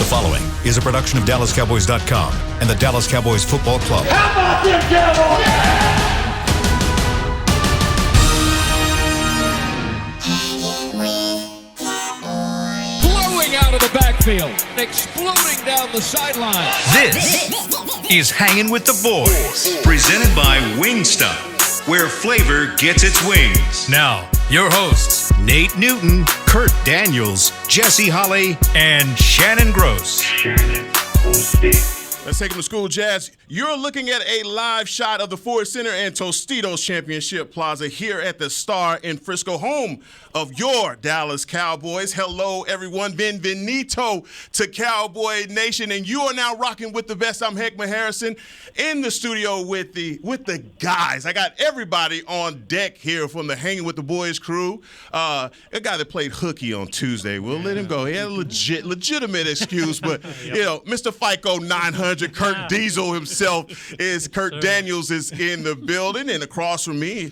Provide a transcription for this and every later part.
following is a production of DallasCowboys.com and the Dallas Cowboys Football Club. How about them Cowboys? Blowing out of the backfield, exploding down the sideline. This is Hangin' with the Boys, presented by Wingstop, where flavor gets its wings. Now, your hosts, Nate Newton, Kurt Daniels, Jesse Holley, and Shannon Gross. Let's take them to school, Jazz. You're looking at a live shot of the Ford Center and Tostitos Championship Plaza here at the Star in Frisco, home of your Dallas Cowboys. Hello, everyone. Bienvenido to Cowboy Nation, and you are now rocking with the best. I'm Heckman Harrison in the studio with the guys. I got everybody on deck here from the Hanging with the Boys crew. A guy that played hooky on Tuesday. We'll let him go. He had a legitimate excuse, but you know, Mr. FICO 900, Kurt Diesel himself Kurt Daniels is in the building, and across from me,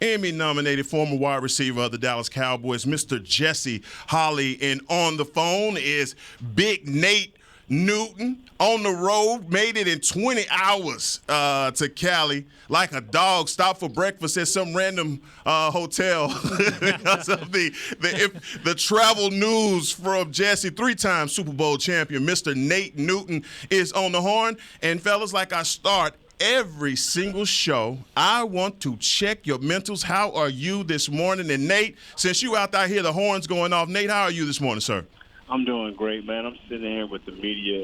Emmy-nominated former wide receiver of the Dallas Cowboys, Mr. Jesse Holley. And on the phone is Big Nate Newton, on the road, made it in 20 hours to Cali like a dog, stopped for breakfast at some random hotel because of the travel news from Jesse. Three-time Super Bowl champion, Mr. Nate Newton, is on the horn. And fellas, like I start every single show, I want to check your mentals. How are you this morning? And Nate, since you out there, hear the horns going off. Nate, how are you this morning, sir? I'm doing great, man. I'm sitting here with the media,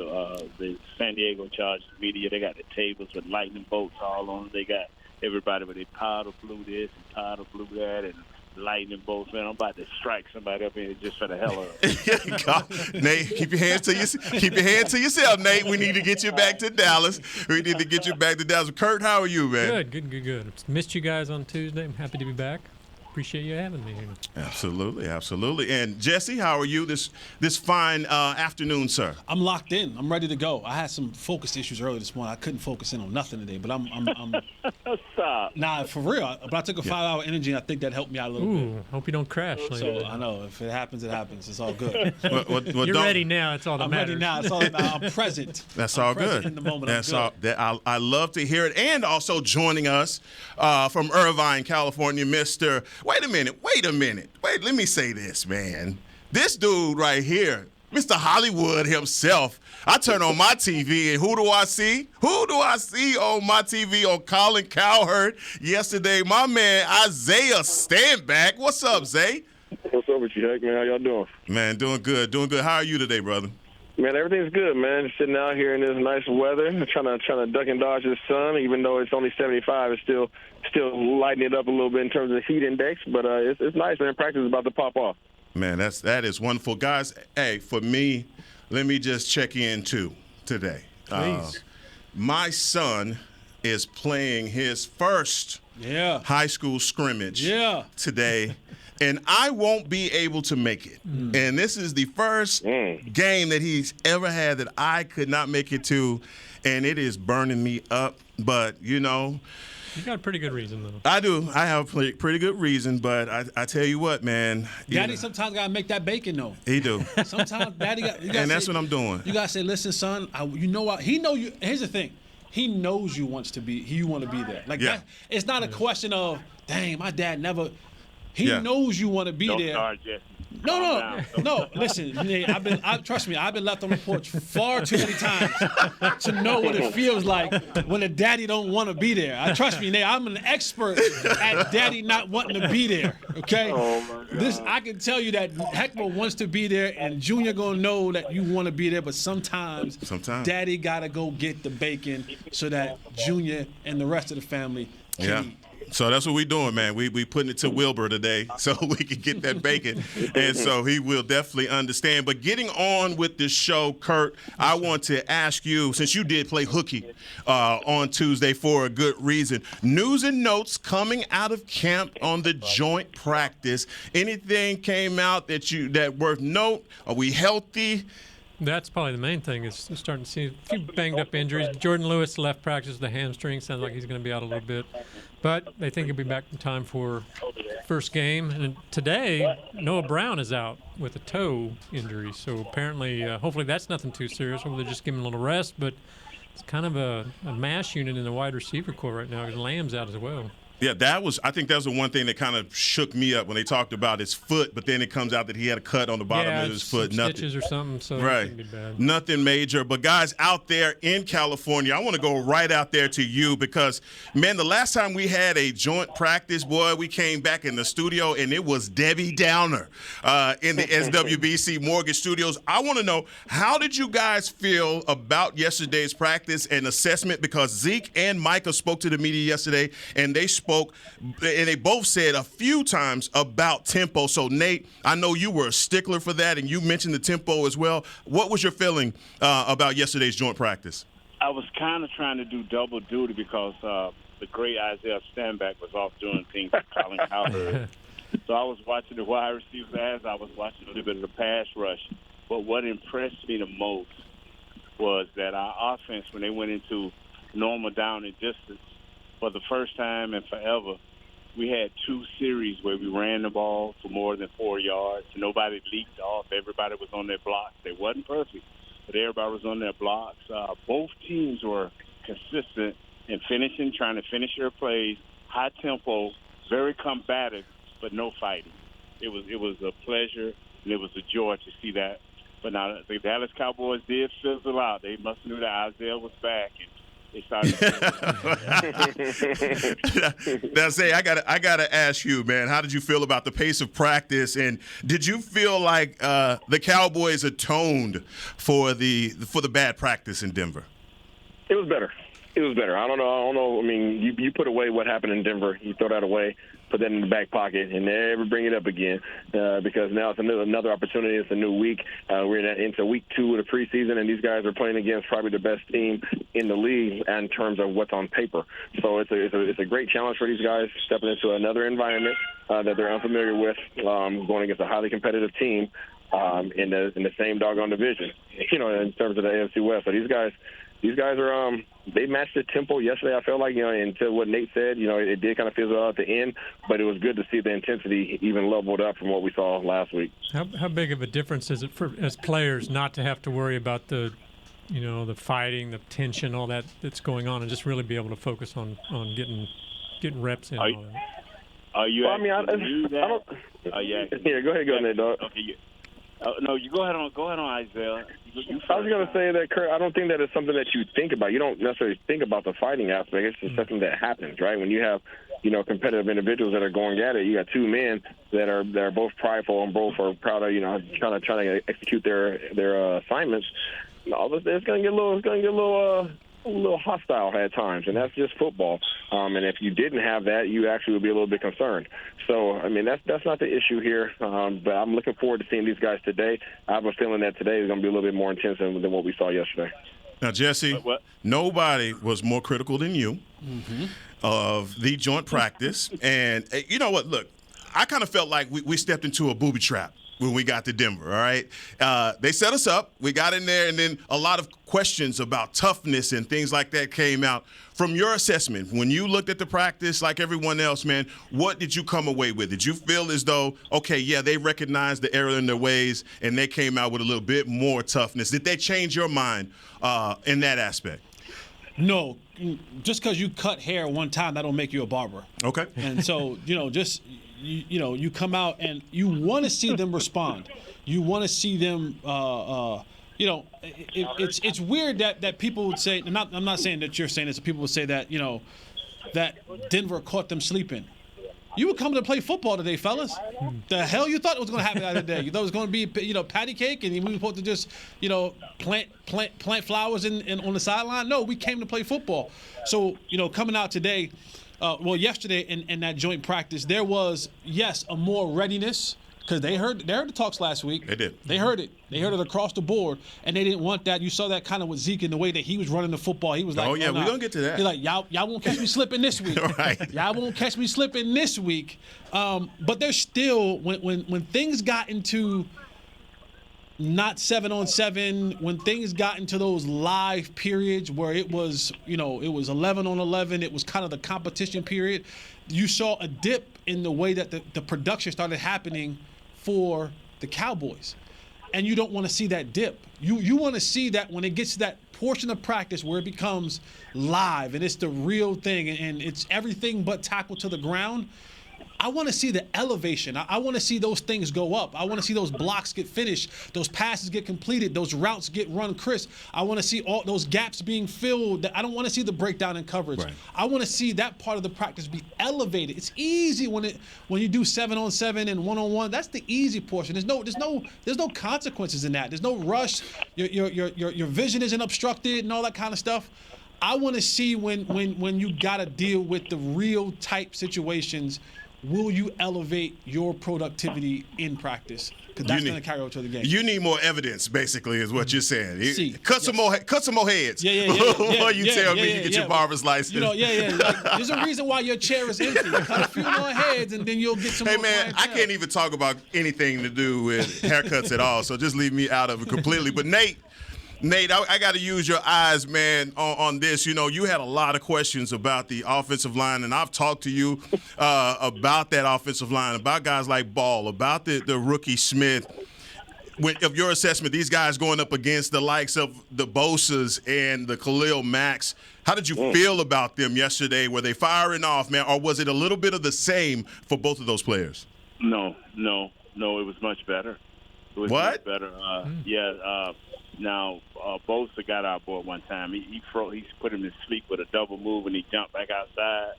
the San Diego Chargers media. They got the tables with lightning bolts all on them. They got everybody with their powder blue this and powder blue that and lightning bolts. Man, I'm about to strike somebody up in just for the hell of it. Nate, keep your hands to yourself, Nate. We need to get you back to Dallas. Kurt, how are you, man? Good. Missed you guys on Tuesday. I'm happy to be back. Appreciate you having me here. Absolutely. And Jesse, how are you this fine afternoon, sir? I'm locked in. I'm ready to go. I had some focus issues earlier this morning. I couldn't focus in on nothing today, but I'm Stop. Nah, for real. But I took a 5-hour energy, and I think that helped me out a little bit. Hope you don't crash. So I know if it happens, it happens. It's all good. You're ready now. It's all that matters. I'm ready now. It's all I'm present. That's all good. In the moment. That's all. I love to hear it. And also joining us from Irvine, California, Mr. Wait a minute. Let me say this, man. This dude right here, Mr. Hollywood himself. I turn on my TV, and who do I see? On my TV on Colin Cowherd yesterday? My man, Isaiah Standback. What's up, Zay? What's up with you, Heck, man? How y'all doing? Man, doing good. How are you today, brother? Man, everything's good, man. Just sitting out here in this nice weather, trying to duck and dodge the sun. Even though it's only 75, it's still lighting it up a little bit in terms of the heat index. But it's nice, man. Practice is about to pop off. Man, that is wonderful, guys. Hey, for me, let me just check in too today. Please. My son is playing his first high school scrimmage today. And I won't be able to make it. And this is the first game that he's ever had that I could not make it to, and it is burning me up. But, you know. You got a pretty good reason, though. I do. I have a pretty good reason, but I tell you what, man. Daddy sometimes got to make that bacon, though. He do. Sometimes Daddy got to and that's what I'm doing. You got to say, listen, son, you know what? He know you. Here's the thing. He knows you want to be there. Like that, it's not a question of, dang, my dad never – He knows you want to be there. Start, Jesse. No. Listen, trust me. I've been left on the porch far too many times to know what it feels like when a daddy don't want to be there. Trust me, Nate. I'm an expert at daddy not wanting to be there. Okay. Oh my God. I can tell you that Heckman wants to be there, and Junior gonna know that you want to be there. But sometimes daddy gotta go get the bacon so that Junior and the rest of the family can eat. So that's what we're doing, man. We putting it to Wilbur today so we can get that bacon. And so he will definitely understand. But getting on with this show, Kurt, I want to ask you, since you did play hooky on Tuesday for a good reason, news and notes coming out of camp on the joint practice. Anything came out that worth note? Are we healthy? That's probably the main thing is starting to see a few banged-up injuries. Jordan Lewis left practice with the hamstring. Sounds like he's going to be out a little bit. But they think he'll be back in time for first game. And today, Noah Brown is out with a toe injury. So apparently, hopefully that's nothing too serious. Hopefully they're just giving him a little rest. But it's kind of a mash unit in the wide receiver corps right now because Lamb's out as well. Yeah, I think that was the one thing that kind of shook me up when they talked about his foot, but then it comes out that he had a cut on the bottom of his foot. Nothing. Stitches or something, so right. It can be bad. Nothing major. But guys out there in California, I want to go right out there to you because, man, the last time we had a joint practice, boy, we came back in the studio and it was Debbie Downer in the SWBC Mortgage Studios. I want to know, how did you guys feel about yesterday's practice and assessment? Because Zeke and Micah spoke to the media yesterday, and they both said a few times about tempo. So, Nate, I know you were a stickler for that, and you mentioned the tempo as well. What was your feeling about yesterday's joint practice? I was kind of trying to do double duty because the great Isaiah Stanback was off doing things with Colin Cowboys. So I was watching the wide receivers as I was watching a little bit of the pass rush. But what impressed me the most was that our offense, when they went into normal down and distance, for the first time and forever, we had 2 series where we ran the ball for more than 4 yards. Nobody leaked off. Everybody was on their blocks. They wasn't perfect, but everybody was on their blocks. Both teams were consistent in finishing, trying to finish their plays, high tempo, very combative, but no fighting. It was a pleasure, and it was a joy to see that. But now the Dallas Cowboys did fizzle out. They must have knew that Isaiah was back, and Now, say, I gotta ask you, man, how did you feel about the pace of practice, and did you feel like the Cowboys atoned for the bad practice in Denver? It was better. I don't know. I mean, you put away what happened in Denver. You throw that away, put that in the back pocket, and never bring it up again because now it's another opportunity. It's a new week. We're into week 2 of the preseason, and these guys are playing against probably the best team in the league in terms of what's on paper. So it's a great challenge for these guys stepping into another environment that they're unfamiliar with, going against a highly competitive team in the same doggone division, in terms of the AFC West. So these guys are they matched the tempo yesterday. I felt like, until what Nate said, it did kind of fizzle out at the end, but it was good to see the intensity even leveled up from what we saw last week. How big of a difference is it for as players not to have to worry about the fighting, the tension, all that's going on, and just really be able to focus on getting reps in? Are you? Well, I don't. Here, go ahead, Nate, dog. Okay. No, you go ahead on Isaiah. I was going to say that, Kurt, I don't think that it's something that you think about. You don't necessarily think about the fighting aspect. It's just something that happens, right? When you have, competitive individuals that are going at it, you got 2 men that are both prideful and both are proud of, trying to execute their assignments. It's going to get a little hostile at times, and that's just football. And if you didn't have that, you actually would be a little bit concerned. So, I mean, that's not the issue here. But I'm looking forward to seeing these guys today. I have a feeling that today is going to be a little bit more intense than what we saw yesterday. Now, Jesse, nobody was more critical than you of the joint practice. And you know what? Look, I kind of felt like we stepped into a booby trap when we got to Denver, all right? They set us up. We got in there, and then a lot of questions about toughness and things like that came out. From your assessment, when you looked at the practice like everyone else, man, what did you come away with? Did you feel as though, okay, yeah, they recognized the error in their ways, and they came out with a little bit more toughness? Did they change your mind in that aspect? No. Just because you cut hair one time, that don't make you a barber. Okay. And so, you come out and you want to see them respond. You want to see them, it's weird that people would say, and I'm not saying that you're saying this, people would say that, that Denver caught them sleeping. You were coming to play football today, fellas. The hell you thought it was going to happen the other day? You thought it was going to be, patty cake, and we were supposed to just, plant flowers on the sideline? No, we came to play football. So, coming out today, yesterday in that joint practice, there was, yes, a more readiness, because they heard the talks last week. They did. They heard it. They heard it across the board, and they didn't want that. You saw that kind of with Zeke in the way that he was running the football. He was like, oh, yeah, we're going to get to that. He's like, y'all won't catch me slipping this week. Right. Y'all won't catch me slipping this week. But there's still, when things got into not 7-on-7, when things got into those live periods where it was 11-on-11, it was kind of the competition period, you saw a dip in the way that the production started happening for the Cowboys. And you don't want to see that dip. You want to see that when it gets to that portion of practice where it becomes live and it's the real thing and it's everything but tackle to the ground. I want to see the elevation. I want to see those things go up. I want to see those blocks get finished, those passes get completed, those routes get run crisp. I want to see all those gaps being filled. I don't want to see the breakdown in coverage. Right. I want to see that part of the practice be elevated. It's easy when you do 7-on-7 and 1-on-1. That's the easy portion. There's no consequences in that. There's no rush. Your vision isn't obstructed and all that kind of stuff. I want to see when you got to deal with the real type situations. Will you elevate your productivity in practice? Because that's going to carry over to the game. You need more evidence, basically, is what you're saying. Cut some more heads. Yeah. Before you tell me you get your barber's license. Like, there's a reason why your chair is empty. Cut a few more heads, and then you'll get some more. Hey, man, I can't even talk about anything to do with haircuts at all, so just leave me out of it completely. But Nate, I got to use your eyes, man, on this. You know, you had a lot of questions about the offensive line, and I've talked to you about that offensive line, about guys like Ball, about the rookie Smith. Of your assessment, these guys going up against the likes of the Bosas and the Khalil Macks, how did you feel about them yesterday? Were they firing off, man, or was it a little bit of the same for both of those players? No, it was much better. It was much better. Now, Bosa got our boy one time. He put him to sleep with a double move, and he jumped back outside.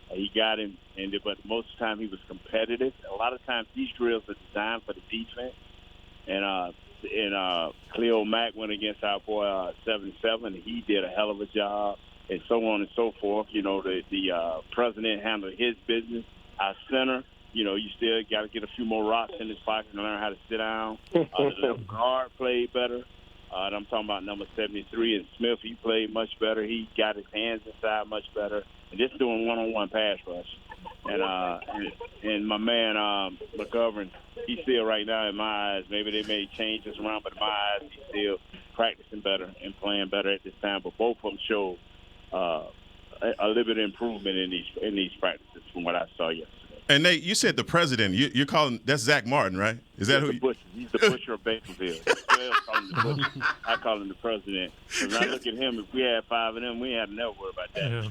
He got him, but most of the time he was competitive. A lot of times these drills are designed for the defense. And Khalil Mack went against our boy 77. He did a hell of a job, and so on and so forth. You know, the president handled his business. Our center, you know, you still got to get a few more rocks in his pocket and learn how to sit down. The left guard played better. I'm talking about number 73 and Smith. He played much better. He got his hands inside much better, and just doing one-on-one pass rush. And my man McGovern, he's still right now in my eyes. Maybe they may change this around, but in my eyes, he's still practicing better and playing better at this time. But both of them show a little bit of improvement in these practices from what I saw yesterday. And Nate, you said the president. You're calling that's Zach Martin, right? Is that who? He's the butcher of Bakersfield. I call him the president. Because I look at him. If we had 5 of them, we had to never worry about that. Yeah.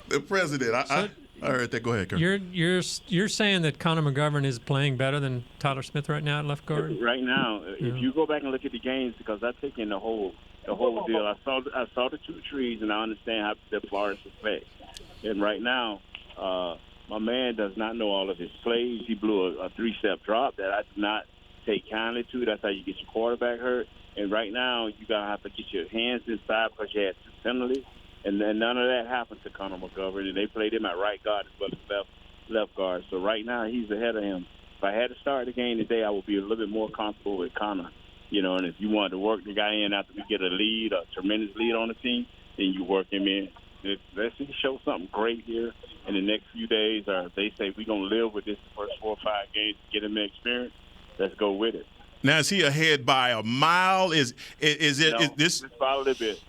The president. I heard that. Go ahead, Kurt. You're saying that Connor McGovern is playing better than Tyler Smith right now at left guard? Right now, if you go back and look at the games, because I take in the whole deal. I saw the two trees, and I understand how the Florida effect. And right now, my man does not know all of his plays. He blew a 3-step drop that I did not take kindly to. That's how you get your quarterback hurt. And right now, you're going to have to get your hands inside because you had 2 penalties. And then none of that happened to Connor McGovern. And they played him at right guard as well as left guard. So right now, he's ahead of him. If I had to start the game today, I would be a little bit more comfortable with Connor. You know, and if you wanted to work the guy in after we get a tremendous lead on the team, then you work him in. Let's see, show something great here in the next few days. Or if they say we're going to live with this the first 4 or 5 games to get him the experience, let's go with it. Now, is he ahead by a mile? Is this just by a little bit?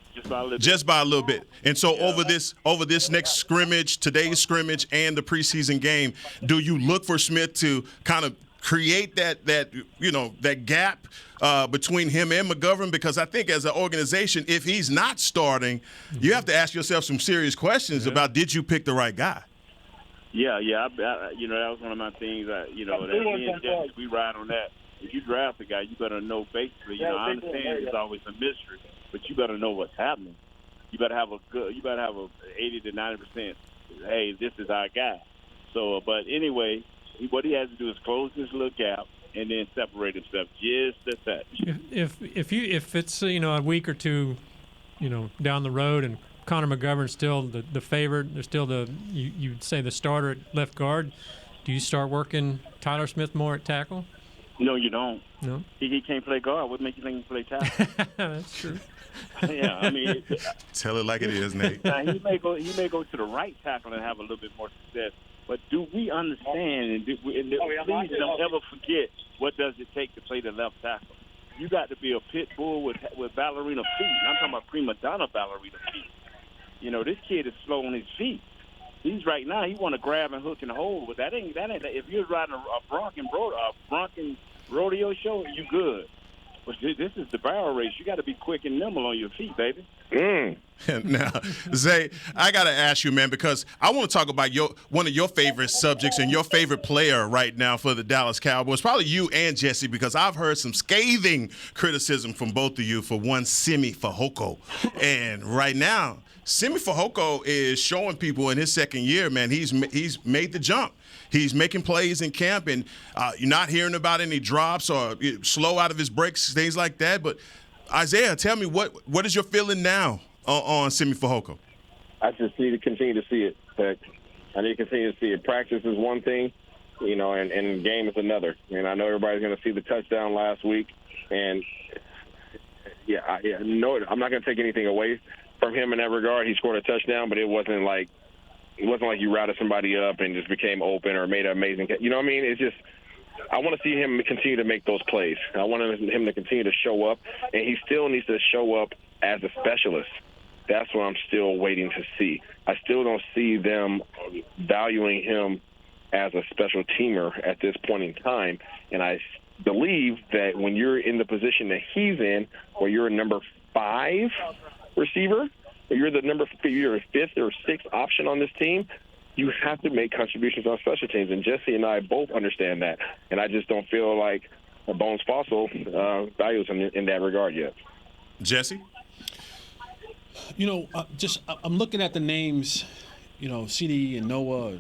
Just by a little bit. And so over this next scrimmage, today's scrimmage, and the preseason game, do you look for Smith to kind of create that gap between him and McGovern? Because I think as an organization, if he's not starting, you have to ask yourself some serious questions about did you pick the right guy? Yeah. That was one of my things. We ride on that. If you draft a guy, you better know basically. I understand it's always a mystery, but you better know what's happening. You better have a 80 to 90%. Hey, this is our guy. So, but anyway, what he has to do is close this little gap and then separate himself just a touch. If it's a week or two, down the road and Connor McGovern's still the favorite, they're still you'd say the starter at left guard. Do you start working Tyler Smith more at tackle? No, you don't. No? He can't play guard. What makes you think he can play tackle? That's true. Yeah, I mean. Tell it like it is, Nate. Now, he may go to the right tackle and have a little bit more success. But do we understand, please don't ever forget what does it take to play the left tackle. You got to be a pit bull with ballerina feet. And I'm talking about prima donna ballerina feet. This kid is slow on his feet. He's right now. He want to grab and hook and hold, but that ain't. If you're riding a Bronco rodeo show, you good. But this is the barrel race. You got to be quick and nimble on your feet, baby. Now, Zay, I got to ask you, man, because I want to talk about one of your favorite subjects and your favorite player right now for the Dallas Cowboys, probably you and Jesse, because I've heard some scathing criticism from both of you for one Simi Fehoko. And right now, Simi Fehoko is showing people in his second year, man, he's made the jump. He's making plays in camp, and you're not hearing about any drops or slow out of his breaks, things like that. But Isaiah, tell me what is your feeling now on Simi Fehoko? I just need to continue to see it. I need to continue to see it. Practice is one thing, and game is another. And I know everybody's going to see the touchdown last week, and no, I'm not going to take anything away from him in that regard. He scored a touchdown, but it wasn't like you routed somebody up and just became open or made an amazing. You know what I mean? It's just I want to see him continue to make those plays. I want him to continue to show up, and he still needs to show up as a specialist. That's what I'm still waiting to see. I still don't see them valuing him as a special teamer at this point in time, and I believe that when you're in the position that he's in, where you're a number 5 receiver, you're a 5th or 6th option on this team, you have to make contributions on special teams. And Jesse and I both understand that. And I just don't feel like Bones Fossil values him in that regard yet. Jesse? I'm looking at the names, CD and Noah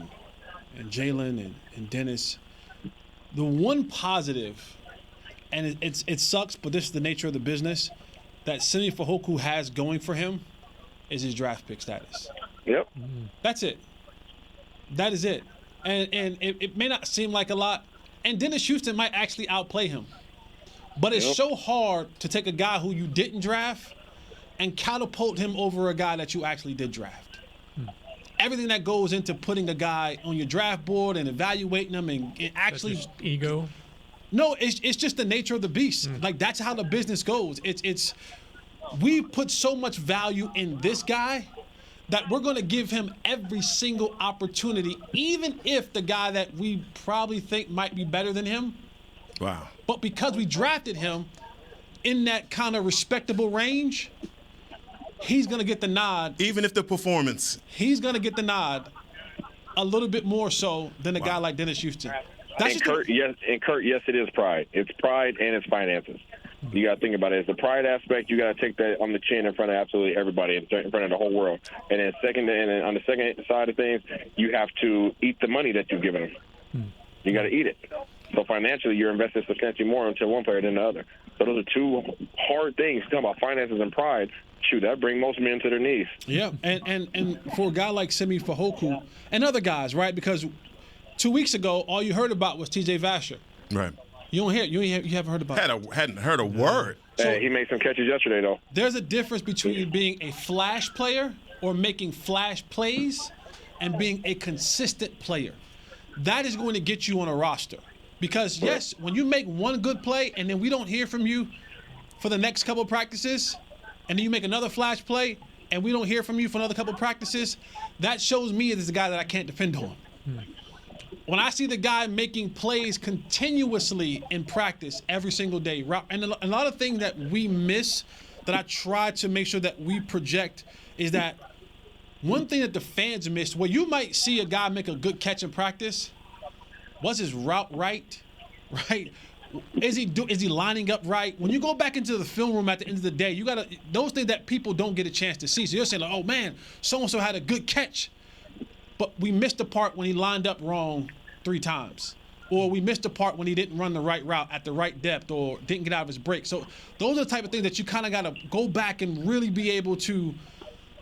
and Jalen and Dennis. The one positive, and it sucks, but this is the nature of the business, that Simi Fehoko has going for him is his draft pick status. Yep. That's it. That is it. And it may not seem like a lot. And Dennis Houston might actually outplay him. But it's so hard to take a guy who you didn't draft and catapult him over a guy that you actually did draft. Everything that goes into putting a guy on your draft board and evaluating him and actually That's just ego. No, it's just the nature of the beast. Like, that's how the business goes. We put so much value in this guy that we're going to give him every single opportunity, even if the guy that we probably think might be better than him. Wow. But because we drafted him in that kind of respectable range, he's going to get the nod. Even if the performance. He's going to get the nod a little bit more so than a guy like Dennis Houston. Kurt, yes, it is pride. It's pride and it's finances. You got to think about it. It's the pride aspect. You got to take that on the chin in front of absolutely everybody, in front of the whole world. And then on the second side of things, you have to eat the money that you've given them. You got to eat it. So financially, you're investing substantially more into one player than the other. So those are two hard things. Talking about finances and pride, shoot, that bring most men to their knees. Yeah, and for a guy like Simi Fehoko and other guys, right? Because 2 weeks ago, all you heard about was T.J. Vasher. Right. You haven't heard about it. Hadn't heard a word. Hey, he made some catches yesterday, though. There's a difference between being a flash player or making flash plays and being a consistent player. That is going to get you on a roster. Because, yes, when you make one good play and then we don't hear from you for the next couple of practices, and then you make another flash play and we don't hear from you for another couple of practices, that shows me as a guy that I can't depend on. When I see the guy making plays continuously in practice every single day, and a lot of things that we miss that I try to make sure that we project is that one thing that the fans miss, where you might see a guy make a good catch in practice, was his route right? Is he lining up right? When you go back into the film room at the end of the day, you gotta those things that people don't get a chance to see. So you're saying, like, oh man, so-and-so had a good catch. But we missed the part when he lined up wrong 3 times. Or we missed the part when he didn't run the right route at the right depth or didn't get out of his break. So those are the type of things that you kind of got to go back and really be able to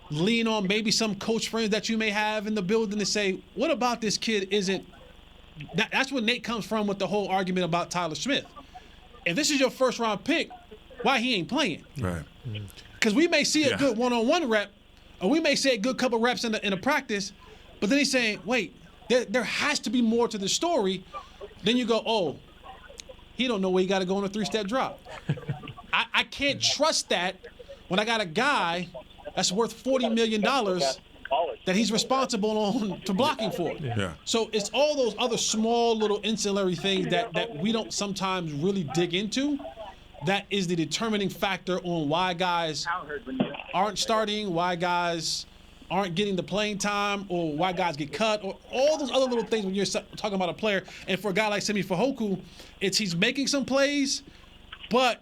lean on maybe some coach friends that you may have in the building to say, what about this kid isn't – that's where Nate comes from with the whole argument about Tyler Smith. If this is your first-round pick, why he ain't playing? Right. Because we may see a good one-on-one rep, or we may see a good couple reps in a practice, but then he's saying, wait, there has to be more to the story. Then you go, oh, he don't know where he got to go on a 3-step drop. I can't trust that when I got a guy that's worth $40 million that he's responsible to blocking for. Yeah. So it's all those other small little ancillary things that we don't sometimes really dig into. That is the determining factor on why guys aren't starting, why guys aren't getting the playing time, or why guys get cut, or all those other little things when you're talking about a player. And for a guy like Semi Fehoko, he's making some plays, but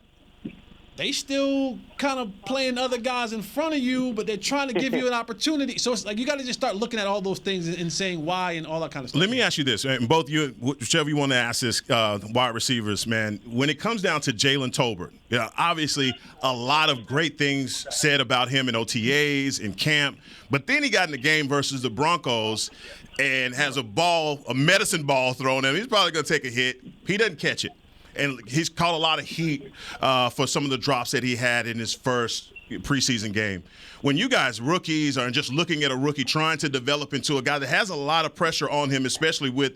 they still kind of playing other guys in front of you, but they're trying to give you an opportunity. So it's like you got to just start looking at all those things and saying why and all that kind of stuff. Let me ask you this, and both you, whichever you want to ask this, wide receivers, man. When it comes down to Jalen Tolbert, obviously a lot of great things said about him in OTAs, in camp, but then he got in the game versus the Broncos and has a medicine ball thrown at him. He's probably going to take a hit. He doesn't catch it. And he's caught a lot of heat for some of the drops that he had in his first preseason game. When you guys, rookies, are just looking at a rookie trying to develop into a guy that has a lot of pressure on him, especially with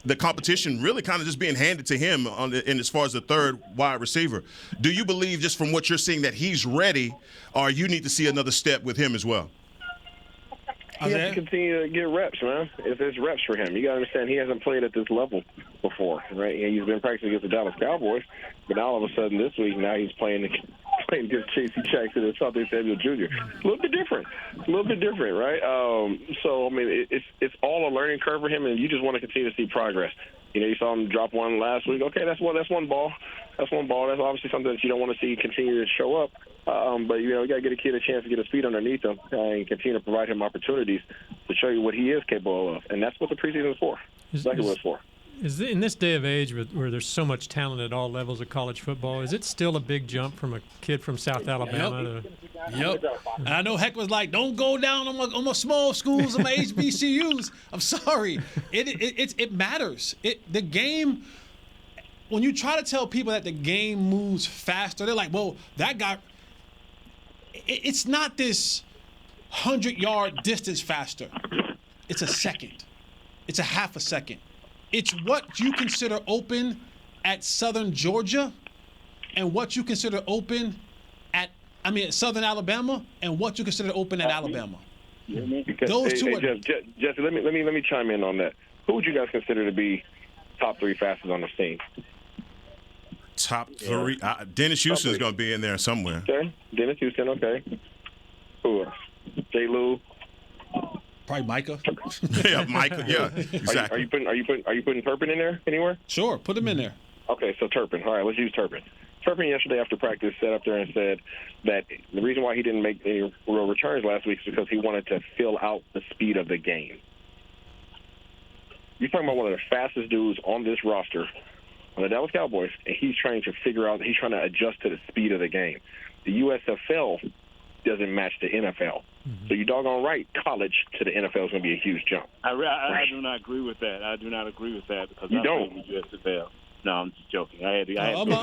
the competition really kind of just being handed to him in as far as the third wide receiver, do you believe just from what you're seeing that he's ready, or you need to see another step with him as well? He has to continue to get reps, man. It's reps for him. You got to understand he hasn't played at this level before, right? And he's been practicing against the Dallas Cowboys, but now all of a sudden this week, now he's playing against J.C. Jackson and Something Samuel Jr. A little bit different, right? So, I mean, it's all a learning curve for him, and you just want to continue to see progress. You saw him drop one last week. Okay, that's one ball. That's obviously something that you don't want to see continue to show up. But, you got to get a kid a chance to get his feet underneath him and continue to provide him opportunities to show you what he is capable of. And that's what the preseason is for. Exactly what it's for. In this day of age where there's so much talent at all levels of college football, is it still a big jump from a kid from South Alabama Yep. And I know Heck was like, don't go down on my small schools and my HBCUs. I'm sorry. It matters. The game, when you try to tell people that the game moves faster, they're like, well, that guy – it's not this 100-yard distance faster. It's a second. It's a half a second. It's what you consider open at Southern Georgia and what you consider open at Southern Alabama and what you consider open at Alabama. Those two are. Jesse, let me chime in on that. Who would you guys consider to be top three fastest on the scene? Top three. Dennis Houston is going to be in there somewhere. Okay, Dennis Houston. Okay. Who else? J. Lou. Probably Micah. Yeah, Micah. Yeah, exactly. Are you putting Turpin in there anywhere? Sure, put him in there. Okay, so Turpin. All right, let's use Turpin. Turpin yesterday after practice sat up there and said that the reason why he didn't make any real returns last week is because he wanted to fill out the speed of the game. You're talking about one of the fastest dudes on this roster on the Dallas Cowboys, and he's trying to adjust to the speed of the game. The USFL doesn't match the NFL. So you doggone right, college to the NFL is going to be a huge jump. I do not agree with that. I do not agree with that because you I don't. play with USFL. No, I'm just joking. I agree with that.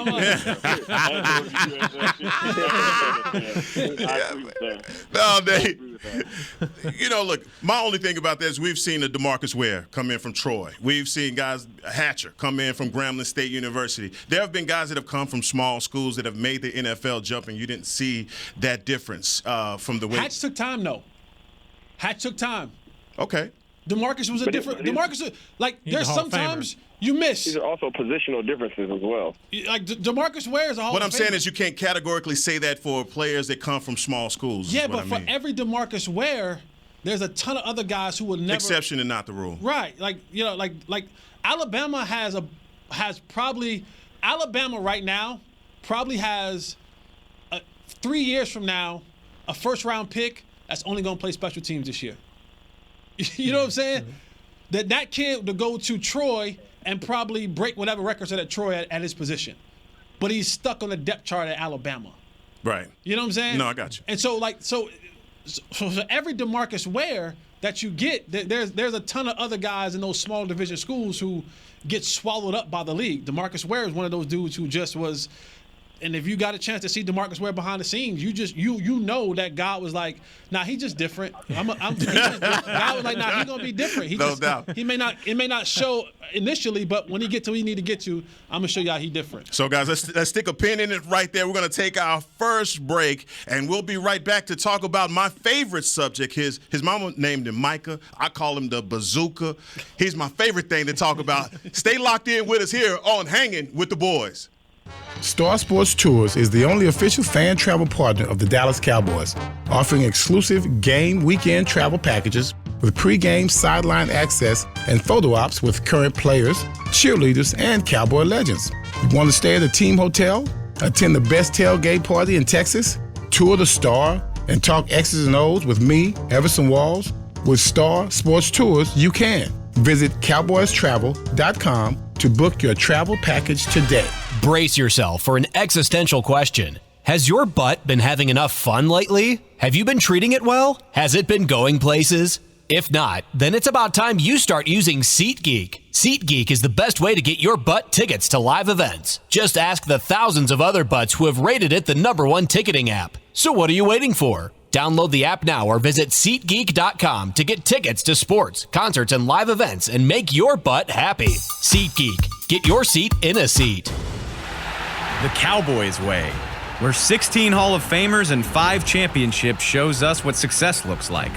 Look, my only thing about that is we've seen a DeMarcus Ware come in from Troy. We've seen guys, Hatcher, come in from Grambling State University. There have been guys that have come from small schools that have made the NFL jump, and you didn't see that difference from the way. Hatch took time, though. Hatch took time. Okay. DeMarcus was a different. DeMarcus, there's sometimes you miss. These are also positional differences as well. Like DeMarcus Ware is a Hall What of I'm saying Famer. is you can't categorically say that for players that come from small schools. Yeah, but for every DeMarcus Ware, there's a ton of other guys who will never. Exception and not the rule. Right, like Alabama Alabama right now probably has 3 years from now a first-round pick that's only going to play special teams this year. You know what I'm saying? Mm-hmm. That kid to go to Troy and probably break whatever records are at Troy at his position. But he's stuck on the depth chart at Alabama. Right. You know what I'm saying? No, I got you. And so every DeMarcus Ware that you get, there's a ton of other guys in those small division schools who get swallowed up by the league. DeMarcus Ware is one of those dudes who just was And if you got a chance to see DeMarcus Ware behind the scenes, you know that God was like, nah, he's just different. God was like, nah, he's gonna be different. No doubt. It may not show initially, but when he get to where he need to get to, I'm gonna show y'all he different. So guys, let's stick a pin in it right there. We're gonna take our first break, and we'll be right back to talk about my favorite subject. His mama named him Micah. I call him the Bazooka. He's my favorite thing to talk about. Stay locked in with us here on Hangin with the Boys. Star Sports Tours is the only official fan travel partner of the Dallas Cowboys, offering exclusive game weekend travel packages with pre-game sideline access and photo ops with current players, cheerleaders, and Cowboy legends. You want to stay at a team hotel, attend the best tailgate party in Texas, tour the Star, and talk X's and O's with me, Everson Walls? With Star Sports Tours, you can. Visit cowboystravel.com to book your travel package today. Brace yourself for an existential question. Has your butt been having enough fun lately? Have you been treating it well? Has it been going places? If not, then it's about time you start using SeatGeek. SeatGeek is the best way to get your butt tickets to live events. Just ask the thousands of other butts who have rated it the #1 ticketing app. So what are you waiting for? Download the app now or visit SeatGeek.com to get tickets to sports, concerts, and live events and make your butt happy. SeatGeek. Get your seat in a seat. The Cowboys way, where 16 Hall of Famers and 5 championships shows us what success looks like.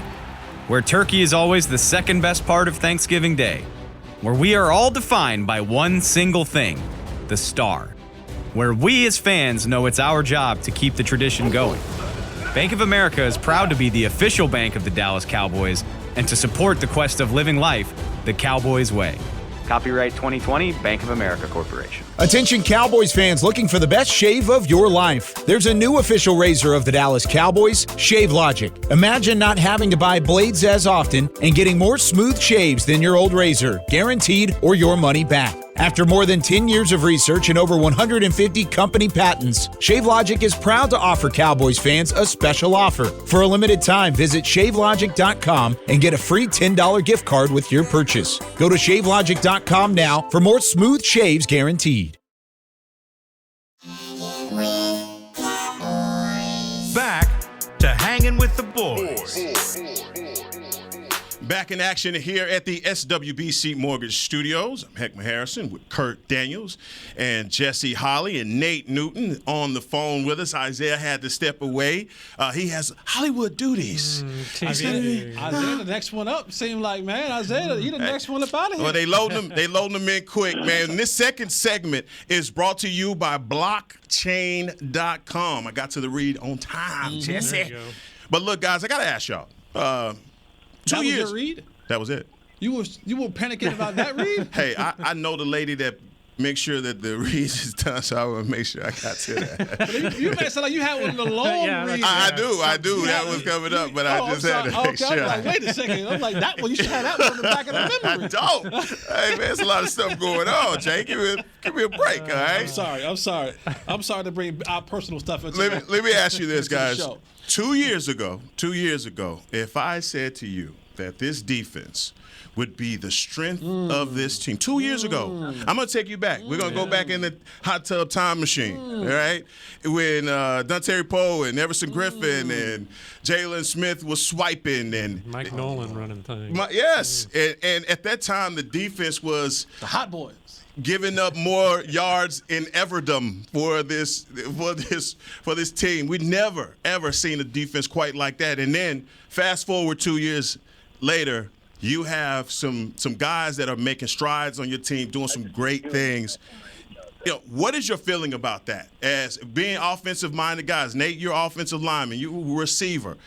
Where turkey is always the second best part of Thanksgiving Day. Where we are all defined by one single thing, the star. Where we as fans know it's our job to keep the tradition going. Bank of America is proud to be the official bank of the Dallas Cowboys and to support the quest of living life the Cowboys way. Copyright 2020, Bank of America Corporation. Attention Cowboys fans looking for the best shave of your life. There's a new official razor of the Dallas Cowboys, Shave Logic. Imagine not having to buy blades as often and getting more smooth shaves than your old razor, guaranteed or your money back. After more than 10 years of research and over 150 company patents, ShaveLogic is proud to offer Cowboys fans a special offer. For a limited time, visit ShaveLogic.com and get a free $10 gift card with your purchase. Go to ShaveLogic.com now for more smooth shaves guaranteed. Back to Hangin' with the Boys. Back in action here at the SWBC Mortgage Studios. I'm Heckman Harrison with Kurt Daniels and Jesse Holly and Nate Newton on the phone with us. Isaiah had to step away. He has Hollywood duties. Isaiah, the next one up seemed like, man, Isaiah, you the next one up out of here. Well, they loading them in quick, man. And this second segment is brought to you by blockchain.com. I got to the read on time, Jesse. But look, guys, I got to ask y'all. 2 years. That was your read? That was it. You were panicking about that read? Hey, I know the lady that makes sure that the read is done, so I want to make sure I got to that. you made it sound like you had one of the long reads. I do. That was coming up, but I just had to make sure. I'm like, wait a second. I'm like, that one, you should have that one on the back of the memory. I don't. Hey, man, there's a lot of stuff going on, Jay. Give me a break, all right? I'm sorry to bring our personal stuff into Let me ask you this, guys. 2 years ago, if I said to you that this defense would be the strength of this team 2 years ago, I'm going to take you back. We're going to go back in the hot tub time machine, all right? When Dante Poe and Everson Griffin and Jalen Smith was swiping and Mike Nolan running things. Yes, and at that time the defense was the hot boys. Giving up more yards in everdom for this team. We'd never ever seen a defense quite like that. And then fast forward 2 years later, you have some guys that are making strides on your team, doing some great things. What is your feeling about that? As being offensive-minded guys, Nate, you're offensive lineman, you receiver.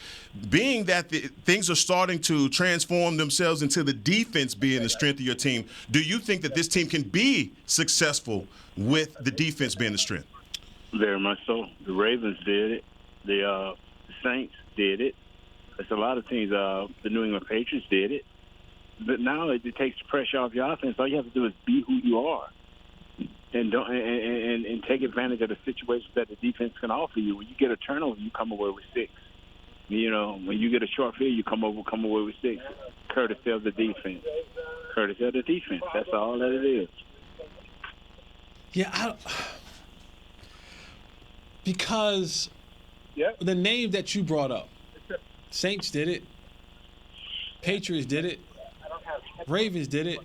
Being that things are starting to transform themselves into the defense being the strength of your team, do you think that this team can be successful with the defense being the strength? Very much so. The Ravens did it. The Saints did it. There's a lot of teams. The New England Patriots did it. But now it takes the pressure off your offense. All you have to do is be who you are. And don't and take advantage of the situations that the defense can offer you. When you get a turnover, you come away with 6. When you get a short field, you come away with 6. Courtesy of the defense. That's all that it is. Yeah, Because the name that you brought up, Saints did it, Patriots did it, Ravens did it.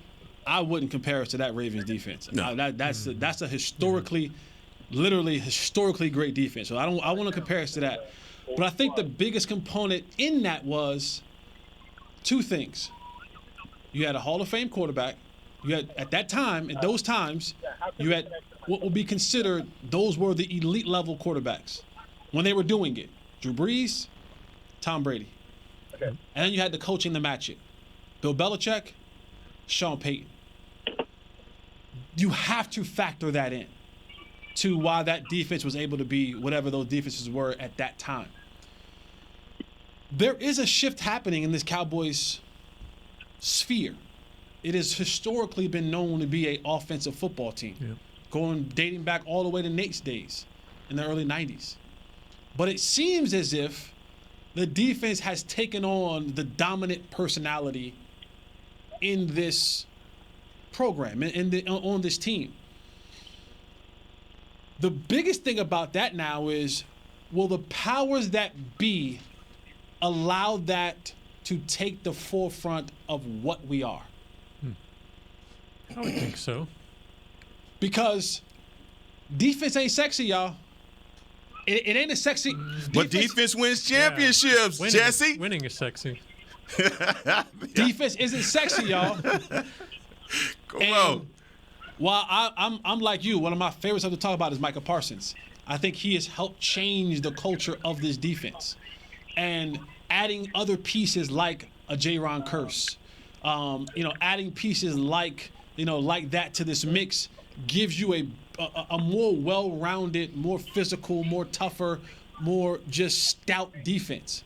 I wouldn't compare us to that Ravens defense. No. That's a historically, literally historically great defense. So I want to compare us to that. But I think the biggest component in that was two things. You had a Hall of Fame quarterback. You had, at that time, at those times, you had what would be considered, those were the elite level quarterbacks when they were doing it. Drew Brees, Tom Brady. Okay. And then you had the coaching to match it. Bill Belichick, Sean Payton. You have to factor that in to why that defense was able to be whatever those defenses were at that time. There is a shift happening in this Cowboys sphere. It has historically been known to be an offensive football team, dating back all the way to Nate's days in the early 90s. But it seems as if the defense has taken on the dominant personality in this program, on this team. The biggest thing about that now is, will the powers that be allow that to take the forefront of what we are? I would think so. Because defense ain't sexy, y'all. It ain't a sexy. But defense wins championships, Jesse. Winning is sexy. Defense isn't sexy, y'all. Come on. While I'm like you, one of my favorite stuff to talk about is Micah Parsons. I think he has helped change the culture of this defense, and adding other pieces like a J-Ron Curse, adding pieces like that to this mix gives you a more well-rounded, more physical, more tougher, more just stout defense.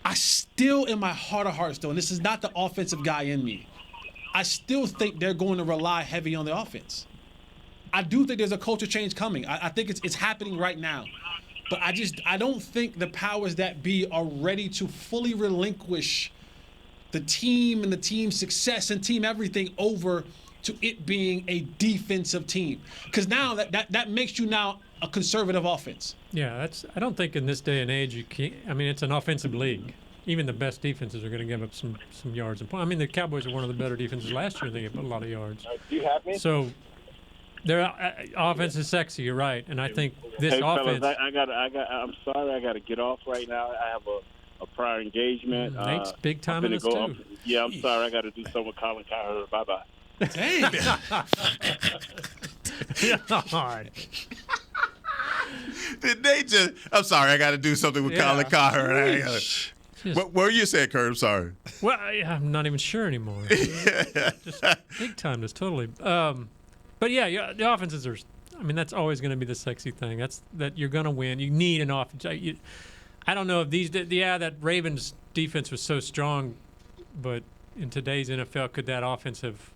I still, in my heart of hearts, though, and this is not the offensive guy in me, I still think they're going to rely heavy on the offense. I do think there's a culture change coming. I think it's happening right now. But I don't think the powers that be are ready to fully relinquish the team and the team's success and team everything over to it being a defensive team. Because now that makes you now a conservative offense. Yeah, I don't think in this day and age you can't. I mean, it's an offensive league. Even the best defenses are going to give up some yards and points. I mean, the Cowboys are one of the better defenses last year. They gave up a lot of yards. Do you have me? So their offense is sexy. You're right, and I think this offense. Fellas, I'm sorry, I got to get off right now. I have a prior engagement. Nate's big time in this too. Yeah, I'm sorry, I got to do something with Colin Cowherd. Bye bye. Dang. Hard. Did they just? I'm sorry, I got to do something with Colin Cowherd. What were you saying, Kurt? I'm sorry. Well, I'm not even sure anymore. Just big time this totally. But yeah, the offenses are. I mean, that's always going to be the sexy thing. That you're going to win. You need an offense. I don't know if that Ravens defense was so strong, but in today's NFL, could that offense have,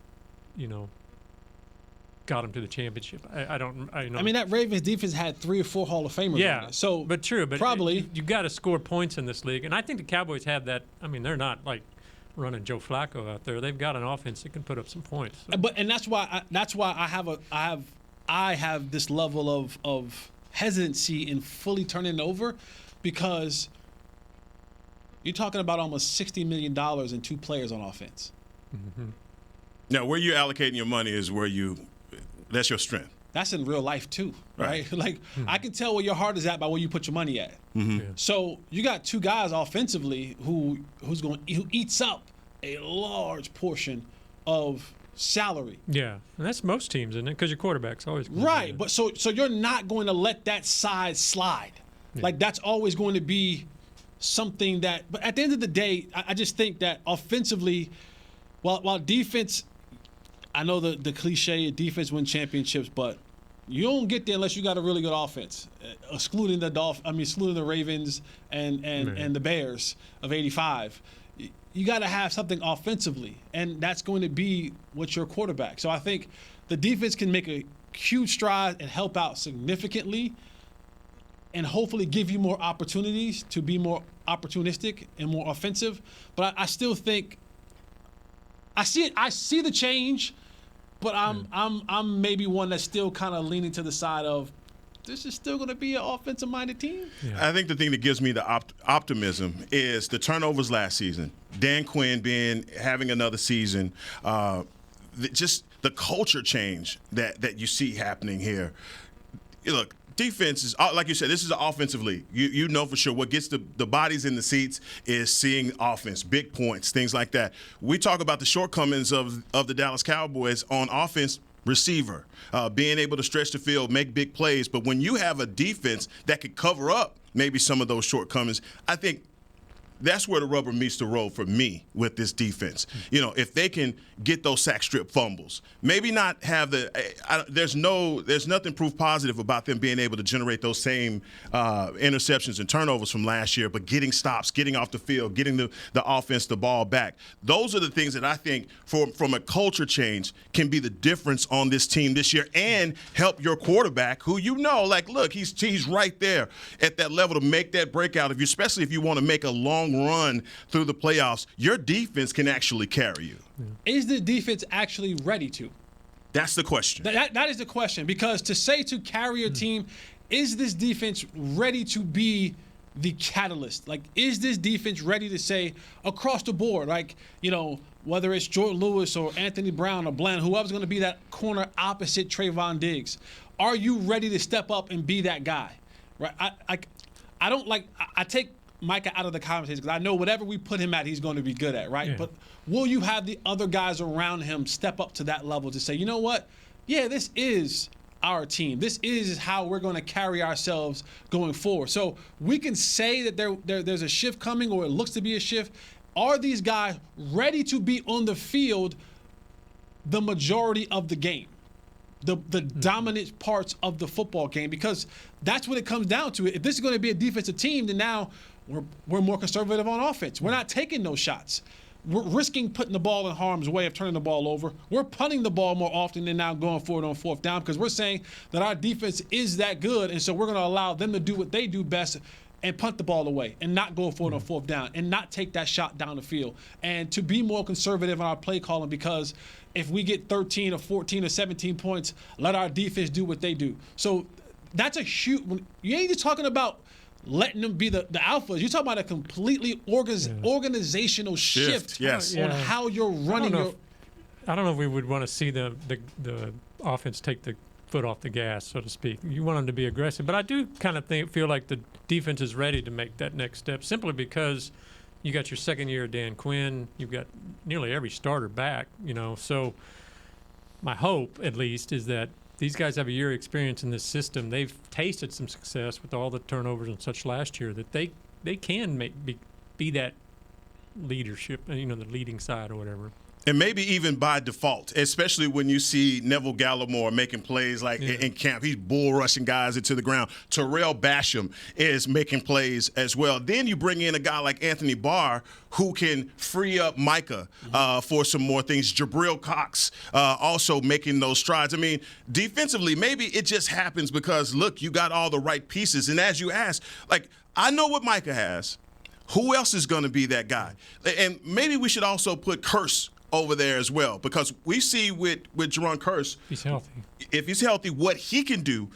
got them to the championship? I mean, that Ravens defense had 3 or 4 Hall of Famers. Yeah. On it. So, but true. But probably you got to score points in this league, and I think the Cowboys have that. I mean, they're not like running Joe Flacco out there. They've got an offense that can put up some points. So. And that's why I have this level of hesitancy in fully turning it over, because you're talking about almost $60 million in 2 players on offense. Mm-hmm. Now, where you're allocating your money is that's your strength. That's in real life too, right? Like, I can tell where your heart is at by where you put your money at. Mm-hmm. Yeah. So you got 2 guys offensively who eats up a large portion of salary. Yeah, and that's most teams, isn't it? Because your quarterback's always right. But so you're not going to let that side slide. Yeah. Like, that's always going to be something that. But at the end of the day, I just think that offensively, while defense. I know the cliche, defense wins championships, but you don't get there unless you got a really good offense. Excluding the Ravens and the Bears of '85, you got to have something offensively, and that's going to be what's your quarterback. So I think the defense can make a huge stride and help out significantly, and hopefully give you more opportunities to be more opportunistic and more offensive. But I still think. I see the change, but I'm maybe one that's still kind of leaning to the side of this is still going to be an offensive-minded team? Yeah. I think the thing that gives me the optimism is the turnovers last season. Dan Quinn having another season, just the culture change that you see happening here. Look, defense is, like you said, this is an offensive league. You know for sure what gets the bodies in the seats is seeing offense, big points, things like that. We talk about the shortcomings of the Dallas Cowboys on offense. Receiver, being able to stretch the field, make big plays. But when you have a defense that could cover up maybe some of those shortcomings, I think that's where the rubber meets the road for me with this defense. You know, if they can get those sack strip fumbles, maybe not have there's nothing proof positive about them being able to generate those same interceptions and turnovers from last year, but getting stops, getting off the field, getting the offense the ball back. Those are the things that I think from a culture change can be the difference on this team this year and help your quarterback who look, he's right there at that level to make that breakout, especially if you want to make a long run through the playoffs. Your defense can actually carry you. Is the defense actually ready to? That's the question. That is the question, because to carry a team, is this defense ready to be the catalyst? Like, is this defense ready to say across the board, like, whether it's Jordan Lewis or Anthony Brown or Bland, whoever's going to be that corner opposite Trayvon Diggs, are you ready to step up and be that guy? Right? I take Micah out of the conversation because I know whatever we put him at, he's going to be good at, right? Yeah. But will you have the other guys around him step up to that level to say, you know what? Yeah, this is our team. This is how we're going to carry ourselves going forward. So we can say that there's a shift coming, or it looks to be a shift. Are these guys ready to be on the field the majority of the game? The dominant parts of the football game, because that's what it comes down to. If this is going to be a defensive team, then now we're more conservative on offense. We're not taking those shots. We're risking putting the ball in harm's way of turning the ball over. We're punting the ball more often than now going forward on fourth down, because we're saying that our defense is that good, and so we're going to allow them to do what they do best and punt the ball away and not go forward on fourth down and not take that shot down the field, and to be more conservative in our play calling, because if we get 13 or 14 or 17 points, let our defense do what they do. So that's a huge – you ain't just talking about letting them be the alphas. You're talking about a completely organizational shift on how you're running your – I don't know if we would want to see the offense take the foot off the gas, so to speak. You want them to be aggressive. But I do kind of feel like the defense is ready to make that next step, simply because – you got your second year of Dan Quinn. You've got nearly every starter back, So my hope, at least, is that these guys have a year experience in this system. They've tasted some success with all the turnovers and such last year, that they can be that leadership, the leading side or whatever. And maybe even by default, especially when you see Neville Gallimore making plays like in camp. He's bull rushing guys into the ground. Terrell Basham is making plays as well. Then you bring in a guy like Anthony Barr, who can free up Micah for some more things. Jabril Cox also making those strides. I mean, defensively, maybe it just happens because, look, you got all the right pieces. And as you asked, I know what Micah has. Who else is going to be that guy? And maybe we should also put Curse over there as well, because we see with Jerron Curse, if he's healthy, what he can do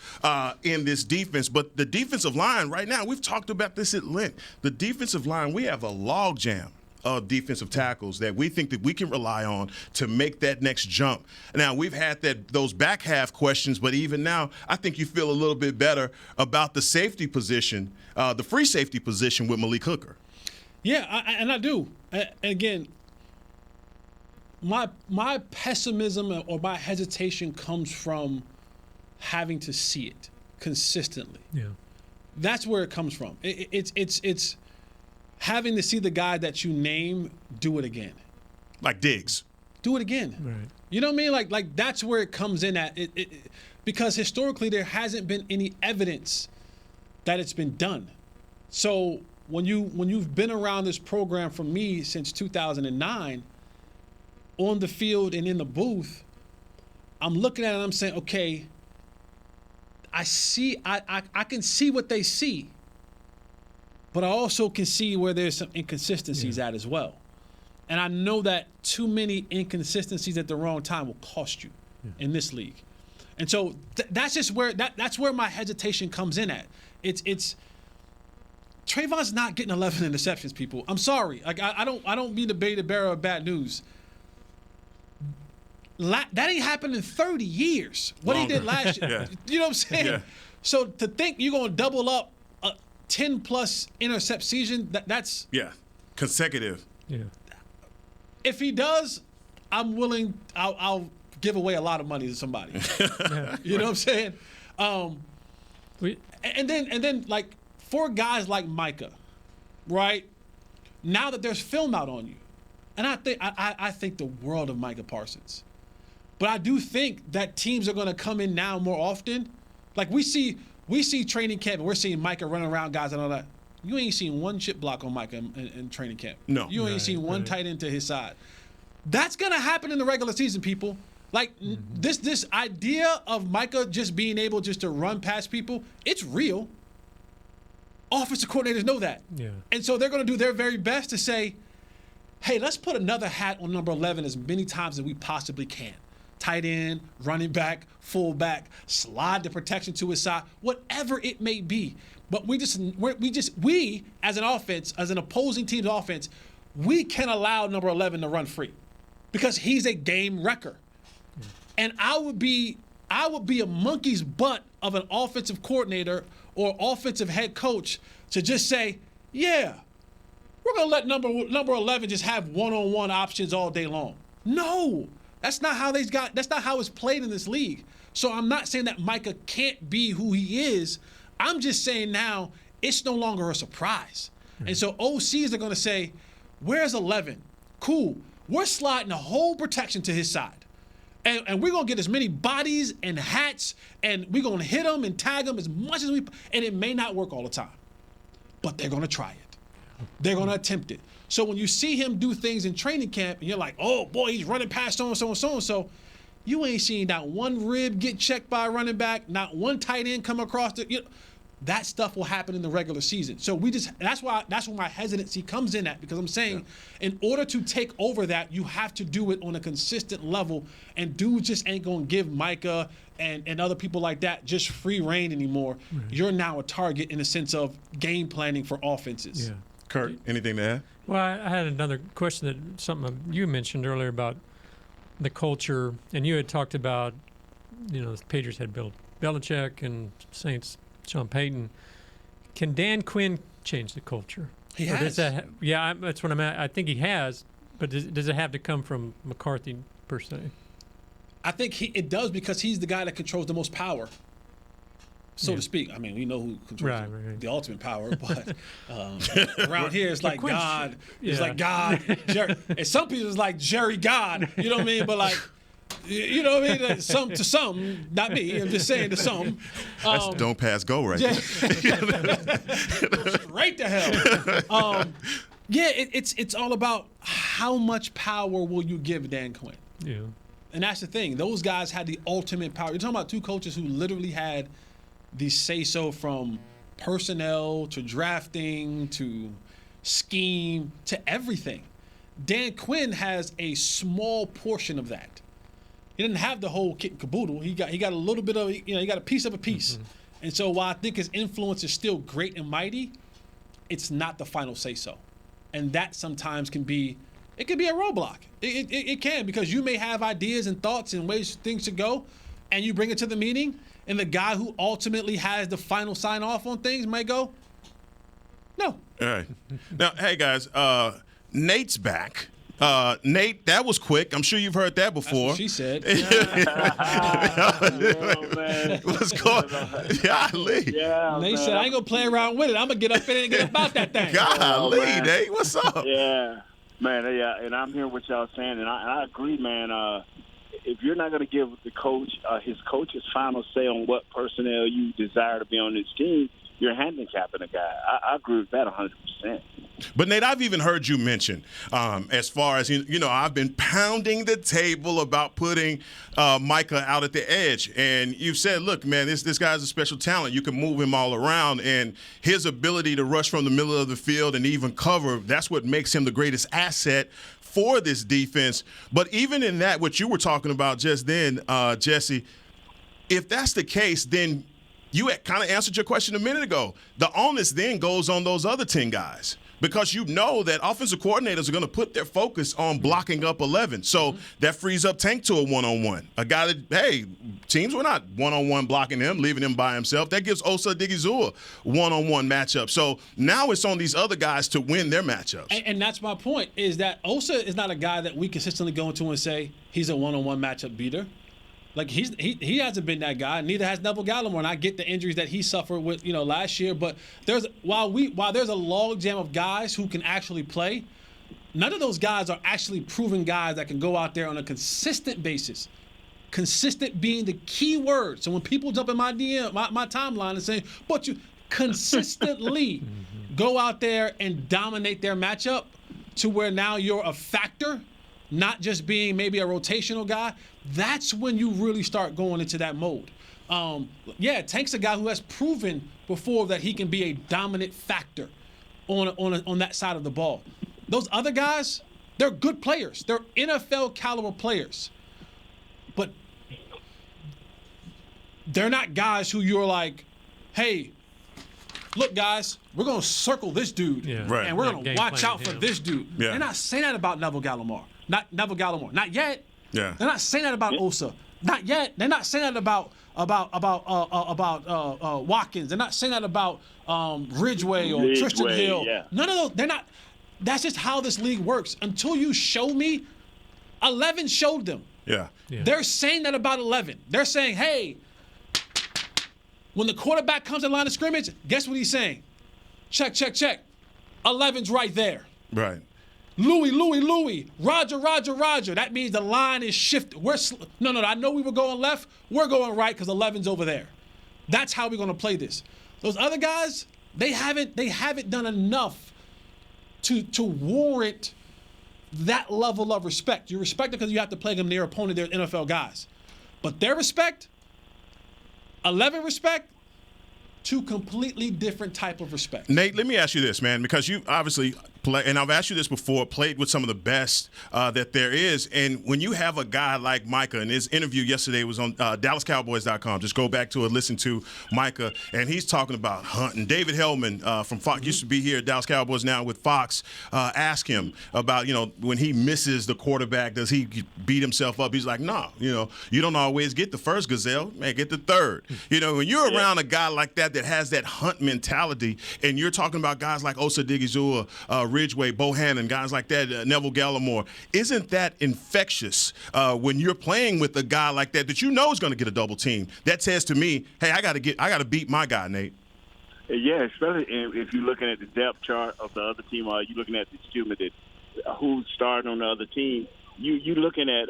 in this defense. But the defensive line right now, we've talked about this at length. The defensive line, we have a log jam of defensive tackles that we think that we can rely on to make that next jump. Now, we've had those back half questions, but even now, I think you feel a little bit better about the safety position, the free safety position with Malik Hooker. Yeah, I do. Again, my pessimism or my hesitation comes from having to see it consistently. Yeah, that's where it comes from. It's having to see the guy that you name do it again. Like Diggs. Do it again. Right. You know what I mean? Like that's where it comes in at. Because historically there hasn't been any evidence that it's been done. So when you've been around this program from me since 2009. On the field and in the booth, I'm looking at it and I'm saying, okay, I can see what they see, but I also can see where there's some inconsistencies at as well. And I know that too many inconsistencies at the wrong time will cost you in this league. And so that's just where that's where my hesitation comes in at. It's Trayvon's not getting 11 interceptions, people. I'm sorry. Like I don't mean to be the bearer of bad news. That ain't happened in 30 years. What he did last year. Yeah. You know what I'm saying? Yeah. So to think you're going to double up a 10-plus intercept season, that's consecutive. Yeah. If he does, I'm willing. I'll give away a lot of money to somebody. You know what I'm saying? And then like for guys like Micah, right? Now that there's film out on you, and I think the world of Micah Parsons, but I do think that teams are going to come in now more often. Like we see training camp, and we're seeing Micah running around guys and all that. You ain't seen one chip block on Micah in training camp. No. You ain't seen one tight end to his side. That's going to happen in the regular season, people. Like this idea of Micah just being able just to run past people, it's real. Offensive coordinators know that. Yeah. And so they're going to do their very best to say, hey, let's put another hat on number 11 as many times as we possibly can. Tight end, running back, fullback, slide the protection to his side, whatever it may be. But we as an offense, as an opposing team's offense, we can allow number 11 to run free because he's a game wrecker. And I would be a monkey's butt of an offensive coordinator or offensive head coach to just say, yeah, we're going to let number 11 just have one-on-one options all day long. No, that's not how it's played in this league. So I'm not saying that Micah can't be who he is. I'm just saying now it's no longer a surprise. And so OCs are going to say, where's 11? Cool. We're sliding the whole protection to his side. And we're going to get as many bodies and hats, and we're going to hit them and tag them as much as we – and it may not work all the time. But they're going to try it. They're going to attempt it. So when you see him do things in training camp, and you're like, oh, boy, he's running past so-and-so and so-and-so, you ain't seen not one rib get checked by a running back, not one tight end come across the – that stuff will happen in the regular season. So that's where my hesitancy comes in at, because I'm saying in order to take over that, you have to do it on a consistent level, and dudes just ain't going to give Micah and other people like that just free reign anymore. Right. You're now a target in the sense of game planning for offenses. Yeah. Kurt, anything to add? Well, I had another question something you mentioned earlier about the culture, and you had talked about, the Patriots had Bill Belichick and Saints Sean Payton. Can Dan Quinn change the culture? He has. That's what I'm at. I think he has, but does it have to come from McCarthy per se? I think it does, because he's the guy that controls the most power, so to speak. I mean, we know who controls the ultimate power, but around here it's like God. It's like God. And some people it's like Jerry God. You know what I mean? But like, you know what I mean? Like to some, not me. I'm just saying to some. That's don't pass go right there. Straight to hell. It's all about how much power will you give Dan Quinn. Yeah. And that's the thing. Those guys had the ultimate power. You're talking about two coaches who literally had the say-so from personnel to drafting to scheme to everything. Dan Quinn has a small portion of that. He didn't have the whole kit and caboodle. He got a little bit of, he got a piece of a piece. Mm-hmm. And so while I think his influence is still great and mighty, it's not the final say-so. And that sometimes can be a roadblock. It can, because you may have ideas and thoughts and ways things should go, and you bring it to the meeting, and the guy who ultimately has the final sign-off on things might go, no. All right. Now, hey, guys, Nate's back. Nate, that was quick. I'm sure you've heard that before. That's what she said. What's going on? Golly. Yeah, Nate said, I ain't going to play around with it. I'm going to get up in it and get about that thing. Golly, Nate, what's up? Yeah, man, and I'm hearing what y'all saying, and I agree, man. If you're not going to give the coach his coach's final say on what personnel you desire to be on this team, you're handicapping a guy. I agree with that 100%. But, Nate, I've even heard you mention, as far as, I've been pounding the table about putting Micah out at the edge. And you've said, look, man, this guy's a special talent. You can move him all around. And his ability to rush from the middle of the field and even cover, that's what makes him the greatest asset for this defense. But even in that, what you were talking about just then, Jesse, if that's the case, then you kind of answered your question a minute ago. The onus then goes on those other 10 guys because you know that offensive coordinators are going to put their focus on blocking up 11. So that frees up Tank to a one-on-one. A guy that, hey, teams were not one-on-one blocking him, leaving him by himself. That gives Osa Odighizuwa one-on-one matchup. So now it's on these other guys to win their matchups. And that's my point, is that Osa is not a guy that we consistently go into and say he's a one-on-one matchup beater. Like he hasn't been that guy. Neither has Neville Gallimore. And I get the injuries that he suffered with, last year. But while there's a log jam of guys who can actually play, none of those guys are actually proven guys that can go out there on a consistent basis. Consistent being the key word. So when people jump in my DM, my timeline and say, "But you consistently go out there and dominate their matchup to where now you're a factor." Not just being maybe a rotational guy, that's when you really start going into that mode. Tank's a guy who has proven before that he can be a dominant factor on that side of the ball. Those other guys, they're good players. They're NFL caliber players. But they're not guys who you're like, hey, look, guys, we're going to circle this dude, and we're going to watch out for this dude. Yeah. They're not saying that about Neville Gallimore. Not yet. Yeah. They're not saying that about Osa. Not yet. They're not saying that about Watkins. They're not saying that about Ridgeway or Tristan Hill. Yeah. None of those. They're not. That's just how this league works. Until you show me, 11 showed them. Yeah. They're saying that about 11. They're saying, hey, when the quarterback comes to the line of scrimmage, guess what he's saying? Check. 11's right there. Right. Louis, Roger. That means the line is shifted. No, I know we were going left. We're going right because 11's over there. That's how we're going to play this. Those other guys, they haven't done enough to warrant that level of respect. You respect them because you have to play them near opponent. They're NFL guys. But their respect, 11 respect, two completely different type of respect. Nate, let me ask you this, man, because you obviously play, and I've asked you this before, played with some of the best that there is. And when you have a guy like Micah, and his interview yesterday was on DallasCowboys.com. Just go back to it, listen to Micah, and he's talking about hunting. David Hellman from Fox used to be here at Dallas Cowboys now with Fox. Ask him about, when he misses the quarterback, does he beat himself up? He's like, no, you don't always get the first gazelle, man, get the third. When you're around a guy like that has that hunt mentality, and you're talking about guys like Osa Odighizuwa, Ridgeway, Bohannon, guys like that, Neville Gallimore, isn't that infectious when you're playing with a guy like that is going to get a double team? That says to me, hey, I got to beat my guy, Nate. Yeah, especially if you're looking at the depth chart of the other team, or you're looking at the student who's starting on the other team. You're looking at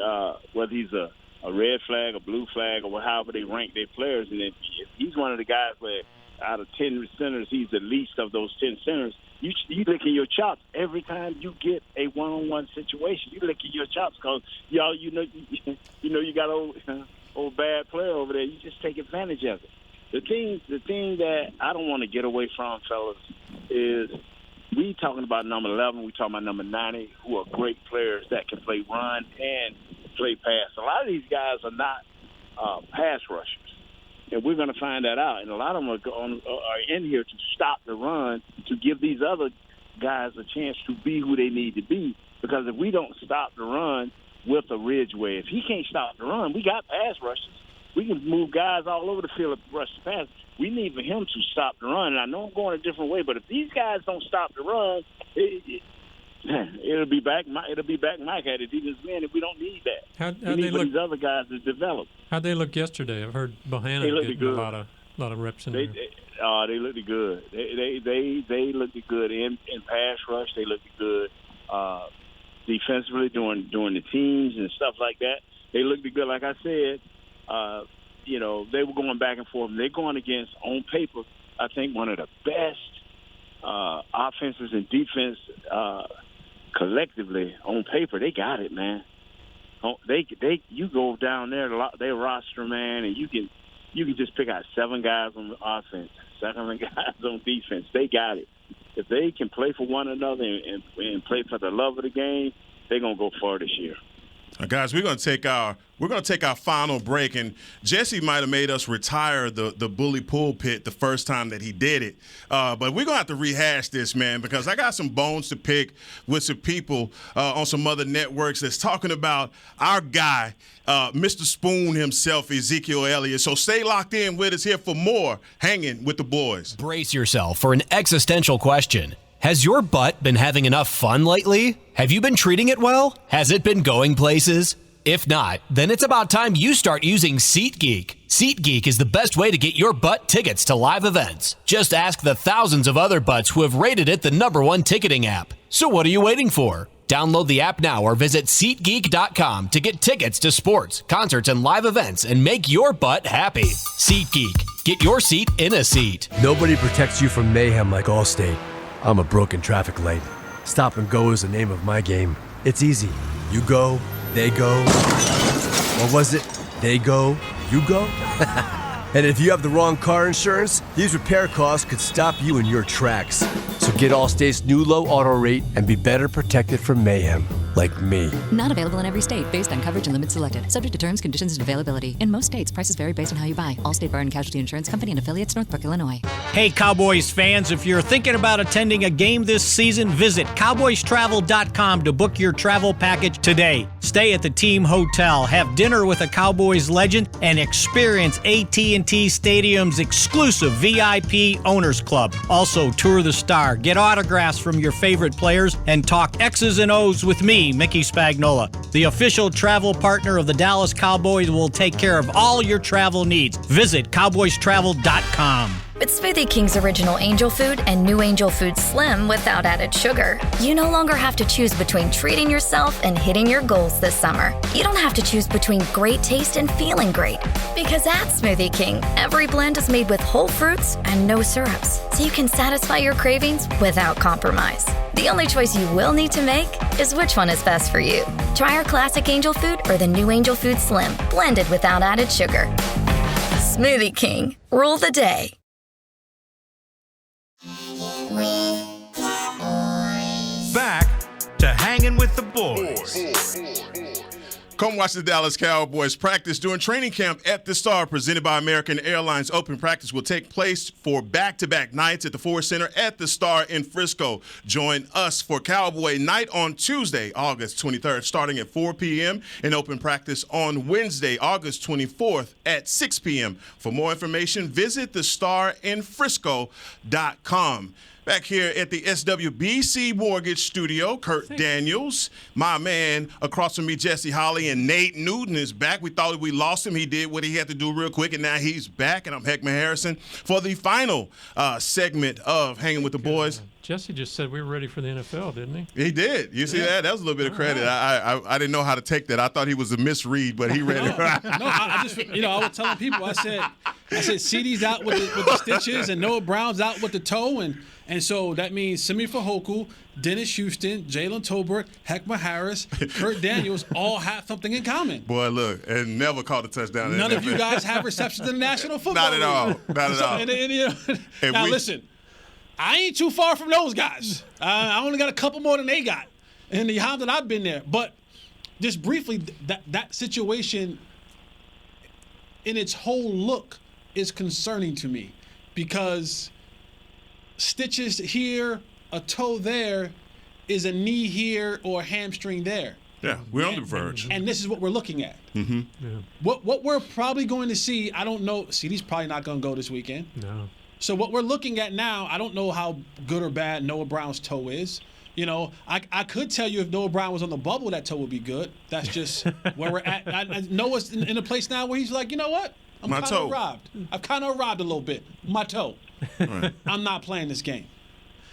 whether he's a red flag, a blue flag, or however they rank their players. And if he's one of the guys where out of 10 centers, he's the least of those 10 centers, you licking your chops every time you get a one-on-one situation. You licking your chops because you got old bad player over there. You just take advantage of it. The thing that I don't want to get away from, fellas, is we talking about number 11, we talking about number 90, who are great players that can play run and play pass. A lot of these guys are not pass rushers, and we're going to find that out. And a lot of them are in here to stop the run, to give these other guys a chance to be who they need to be. Because if we don't stop the run with a Ridgeway, if he can't stop the run, we got pass rushers. We can move guys all over the field to rush the pass. We need for him to stop the run. And I know I'm going a different way, but if these guys don't stop the run, it'll be back Mike at it even then, if we don't need that. We need for these other guys to develop. How'd they look yesterday? I've heard Bohannon getting a lot of reps in there. They looked good. They looked good in pass rush. They looked good defensively during the teams and stuff like that. They looked good. Like I said, they were going back and forth. They're going against, on paper, I think one of the best offenses and defense collectively on paper. They got it, man. You go down there, they roster, man, and you can just pick out 7 guys on offense, 7 guys on defense. They got it. If they can play for one another and play for the love of the game, they're gonna go far this year. Guys, we're going to take our we're going to take our final break. And Jesse might have made us retire the bully pulpit the first time that he did it. But we're going to have to rehash this, man, because I got some bones to pick with some people on some other networks that's talking about our guy, Mr. Spoon himself, Ezekiel Elliott. So stay locked in with us here for more Hanging with the Boys. Brace yourself for an existential question. Has your butt been having enough fun lately? Have you been treating it well? Has it been going places? If not, then it's about time you start using SeatGeek. SeatGeek is the best way to get your butt tickets to live events. Just ask the thousands of other butts who have rated it the #1 ticketing app. So what are you waiting for? Download the app now or visit SeatGeek.com to get tickets to sports, concerts, and live events and make your butt happy. SeatGeek. Get your seat in a seat. Nobody protects you from mayhem like Allstate. I'm a broken traffic light. Stop and go is the name of my game. It's easy. You go, they go. What was it? They go, you go? And if you have the wrong car insurance, these repair costs could stop you in your tracks. So get Allstate's new low auto rate and be better protected from mayhem, like me. Not available in every state based on coverage and limits selected. Subject to terms, conditions, and availability. In most states, prices vary based on how you buy. Allstate Bar and Casualty Insurance Company and affiliates, Northbrook, Illinois. Hey, Cowboys fans, if you're thinking about attending a game this season, visit cowboystravel.com to book your travel package today. Stay at the team hotel, have dinner with a Cowboys legend, and experience AT&T Stadium's exclusive VIP Owners Club. Also, tour the Star, get autographs from your favorite players, and talk X's and O's with me, Mickey Spagnola. The official travel partner of the Dallas Cowboys will take care of all your travel needs. Visit cowboystravel.com. With Smoothie King's original Angel Food and new Angel Food Slim without added sugar, you no longer have to choose between treating yourself and hitting your goals this summer. You don't have to choose between great taste and feeling great. Because at Smoothie King, every blend is made with whole fruits and no syrups, so you can satisfy your cravings without compromise. The only choice you will need to make is which one is best for you. Try our classic Angel Food or the new Angel Food Slim, blended without added sugar. Smoothie King, rule the day. Back to Hanging with the Boys. Come watch the Dallas Cowboys practice during training camp at the Star, presented by American Airlines. Open practice will take place for back-to-back nights at the Ford Center at the Star in Frisco. Join us for Cowboy Night on Tuesday, August 23rd, starting at 4 p.m., and open practice on Wednesday, August 24th at 6 p.m. For more information, visit thestarinfrisco.com. Back here at the SWBC Mortgage Studio, Kurt Daniels, my man across from me, Jesse Holly, and Nate Newton is back. We thought we lost him. He did what he had to do real quick, and now he's back. And I'm Heckman Harrison for the final segment of Hanging with the Boys. Jesse just said we were ready for the NFL, didn't he? He did. You see that? That was a little bit of credit. I didn't know how to take that. I thought he was a misread, but he read it. I just, I was telling people, I said CeeDee's out with the stitches and Noah Brown's out with the toe, and so that means Simi Fehoko, Dennis Houston, Jalen Tolbert, Heckman Harris, Kurt Daniels all have something in common. Boy, look, and never caught a touchdown. None of you guys have receptions in the National Football League. Not at all. Now listen, I ain't too far from those guys. I only got a couple more than they got in the time that I've been there. But just briefly, that situation in its whole look is concerning to me because stitches here, a toe there, is a knee here or a hamstring there. Yeah, we're on the verge. And this is what we're looking at. Mm-hmm. Yeah. What we're probably going to see, I don't know. CeeDee's probably not going to go this weekend. No. So what we're looking at now, I don't know how good or bad Noah Brown's toe is. I could tell you if Noah Brown was on the bubble, that toe would be good. That's just where we're at. Noah's in a place now where he's like, you know what? I'm kind of arrived. I've kind of arrived a little bit. My toe. Right. I'm not playing this game.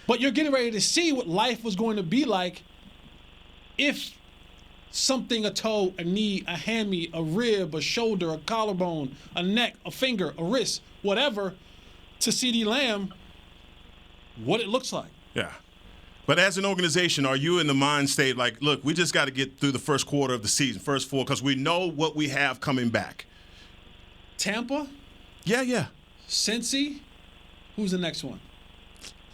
But you're getting ready to see what life was going to be like if something, a toe, a knee, a hammy, a rib, a shoulder, a collarbone, a neck, a finger, a wrist, whatever, to CeeDee Lamb, what it looks like. Yeah. But as an organization, are you in the mind state like, look, we just got to get through the first quarter of the season, first four, because we know what we have coming back? Tampa? Yeah. Cincy? Who's the next one?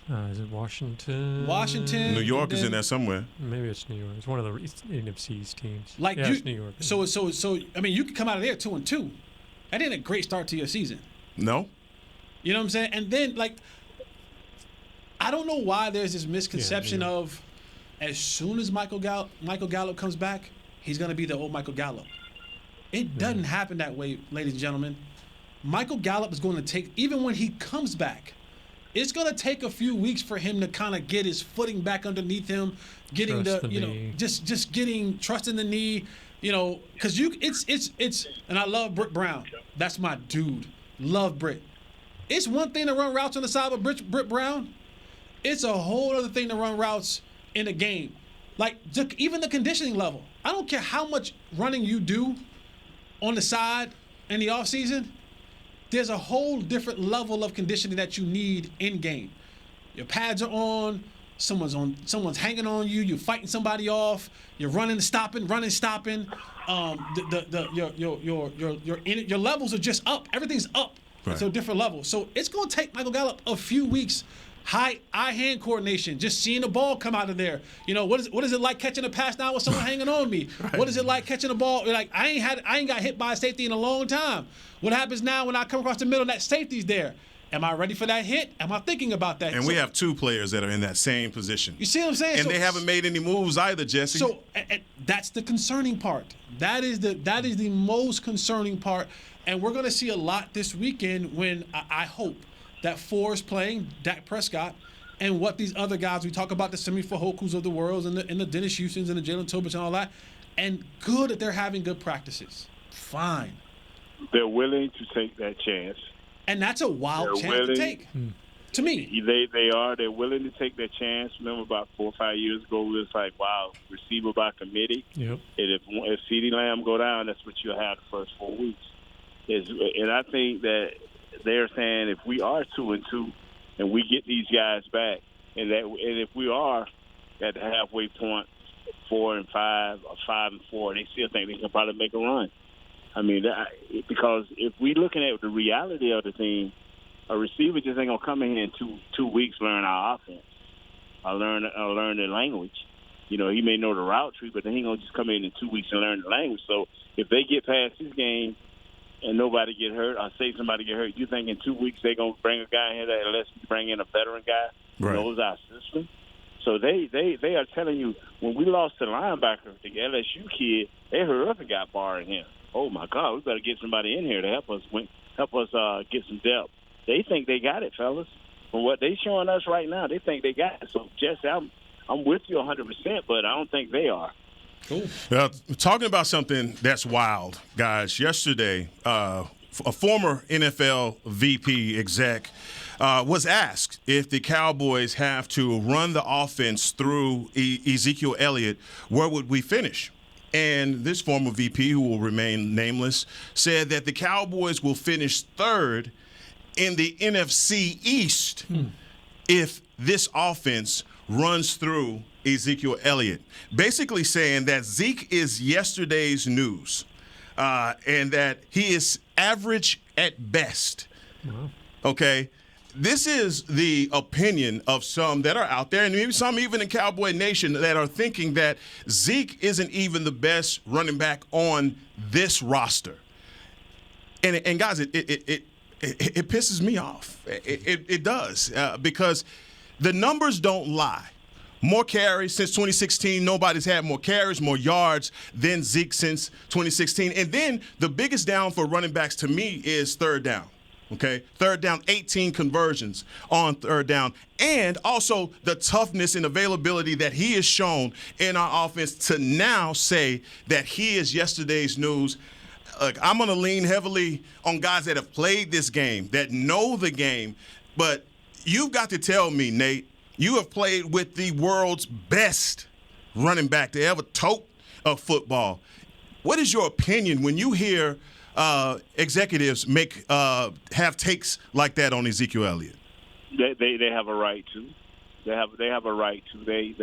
Is it Washington? Washington. New York is in there somewhere. Maybe it's New York. It's one of the NFC's teams. Like it's New York. So I mean, you can come out of there 2-2. That ain't a great start to your season. No. You know what I'm saying? And then, like, I don't know why there's this misconception of as soon as Michael Gallup comes back, he's going to be the old Michael Gallup. It doesn't happen that way, ladies and gentlemen. Michael Gallup is going to take, even when he comes back, it's going to take a few weeks for him to kind of get his footing back underneath him, getting just getting trust in the knee, because it's and I love Britt Brown. That's my dude. Love Britt. It's one thing to run routes on the side of Britt Brown. It's a whole other thing to run routes in a game. Like, even the conditioning level. I don't care how much running you do on the side in the offseason. There's a whole different level of conditioning that you need in game. Your pads are on. Someone's hanging on you. You're fighting somebody off. You're running, stopping. Your levels are just up. Everything's up. Right. So different levels. So it's going to take Michael Gallup a few weeks. Eye-hand coordination, just seeing the ball come out of there. What is it like catching a pass now with someone hanging on me? Right. What is it like catching a ball? Like I ain't got hit by a safety in a long time. What happens now when I come across the middle and that safety's there? Am I ready for that hit? Am I thinking about that? And we have two players that are in that same position. You see what I'm saying? And they haven't made any moves either, Jesse. So that's the concerning part. That is the most concerning part. And we're going to see a lot this weekend when I hope that Four is playing Dak Prescott and what these other guys, we talk about the Semi Fajokus of the world and the Dennis Houstons and the Jalen Tobits and all that, and good that they're having good practices. Fine. They're willing to take that chance. And that's a wild chance to take. To me. They are. They're willing to take that chance. Remember about 4 or 5 years ago, it was like, wow, receiver by committee. Yep. And if CeeDee Lamb go down, that's what you'll have the first 4 weeks. And I think that they're saying if we are 2-2 and we get these guys back, and if we are at the halfway point, 4-5 or 5-4, they still think they can probably make a run. I mean, because if we're looking at the reality of the thing, a receiver just ain't gonna come in here in two weeks learn our offense. I learn the language. He may know the route tree, but then he gonna just come in 2 weeks and learn the language. So if they get past this game and nobody get hurt, or say somebody get hurt, you think in 2 weeks they're going to bring a guy in here that unless you bring in a veteran guy who knows our system? So they are telling you, when we lost the linebacker, the LSU kid, they hurried up and got Barr in here. Oh, my God, we better get somebody in here to help us get some depth. They think they got it, fellas. From what they showing us right now, they think they got it. So, Jesse, I'm with you 100%, but I don't think they are. Cool. Talking about something that's wild, guys. Yesterday, a former NFL VP exec was asked if the Cowboys have to run the offense through Ezekiel Elliott, where would we finish? And this former VP, who will remain nameless, said that the Cowboys will finish third in the NFC East if this offense runs through Ezekiel Elliott, basically saying that Zeke is yesterday's news and that he is average at best. Wow. Okay? This is the opinion of some that are out there, and maybe some even in Cowboy Nation, that are thinking that Zeke isn't even the best running back on this roster. And guys, it pisses me off. It does because the numbers don't lie. More carries since 2016. Nobody's had more carries, more yards than Zeke since 2016. And then the biggest down for running backs to me is third down. Okay, third down, 18 conversions on third down. And also the toughness and availability that he has shown in our offense to now say that he is yesterday's news. Look, I'm going to lean heavily on guys that have played this game, that know the game. But you've got to tell me, Nate, you have played with the world's best running back to ever tote a football. What is your opinion when you hear executives have takes like that on Ezekiel Elliott? They have a right to. They have a right to. They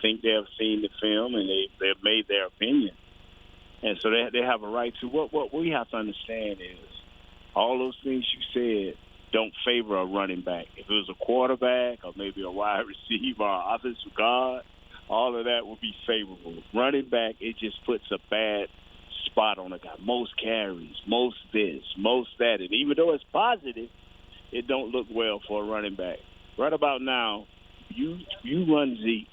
think they have seen the film and they've made their opinion, and so they have a right to. What we have to understand is all those things you said don't favor a running back. If it was a quarterback or maybe a wide receiver or offensive guard, all of that would be favorable. Running back, it just puts a bad spot on a guy. Most carries, most this, most that. And even though it's positive, it don't look well for a running back. Right about now, you run Zeke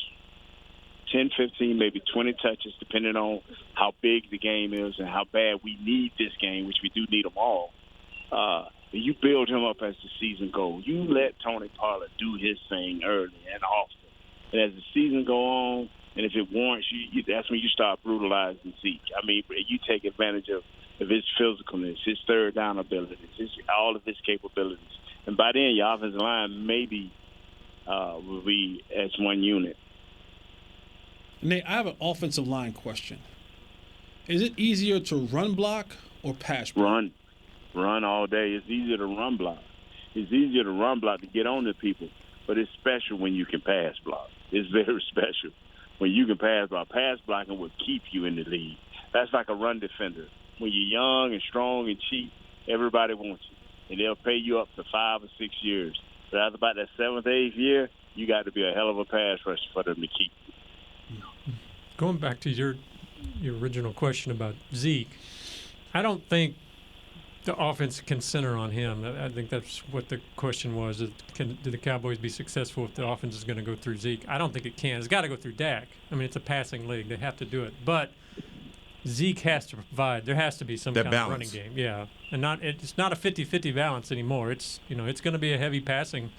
10, 15, maybe 20 touches, depending on how big the game is and how bad we need this game, which we do need them all. You build him up as the season goes. You let Tony Pollard do his thing early and often. And as the season go on, and if it warrants you, that's when you start brutalizing Zeke. I mean, you take advantage of his physicalness, his third down abilities, all of his capabilities. And by then, your offensive line maybe will be as one unit. Nate, I have an offensive line question. Is it easier to run block or pass block? Run all day. It's easier to run block. It's easier to run block to get on to people, but it's special when you can pass block. It's very special when you can pass block. Pass blocking will keep you in the league. That's like a run defender. When you're young and strong and cheap, everybody wants you, and they'll pay you up to 5 or 6 years. But after about that 7th, 8th year, you got to be a hell of a pass rusher for them to keep you. Going back to your original question about Zeke, I don't think the offense can center on him. I think that's what the question was. Do the Cowboys be successful if the offense is going to go through Zeke? I don't think it can. It's got to go through Dak. I mean, it's a passing league. They have to do it. But Zeke has to provide. There has to be some kind of running game. Yeah. And it's not a 50-50 balance anymore. It's going to be a heavy passing.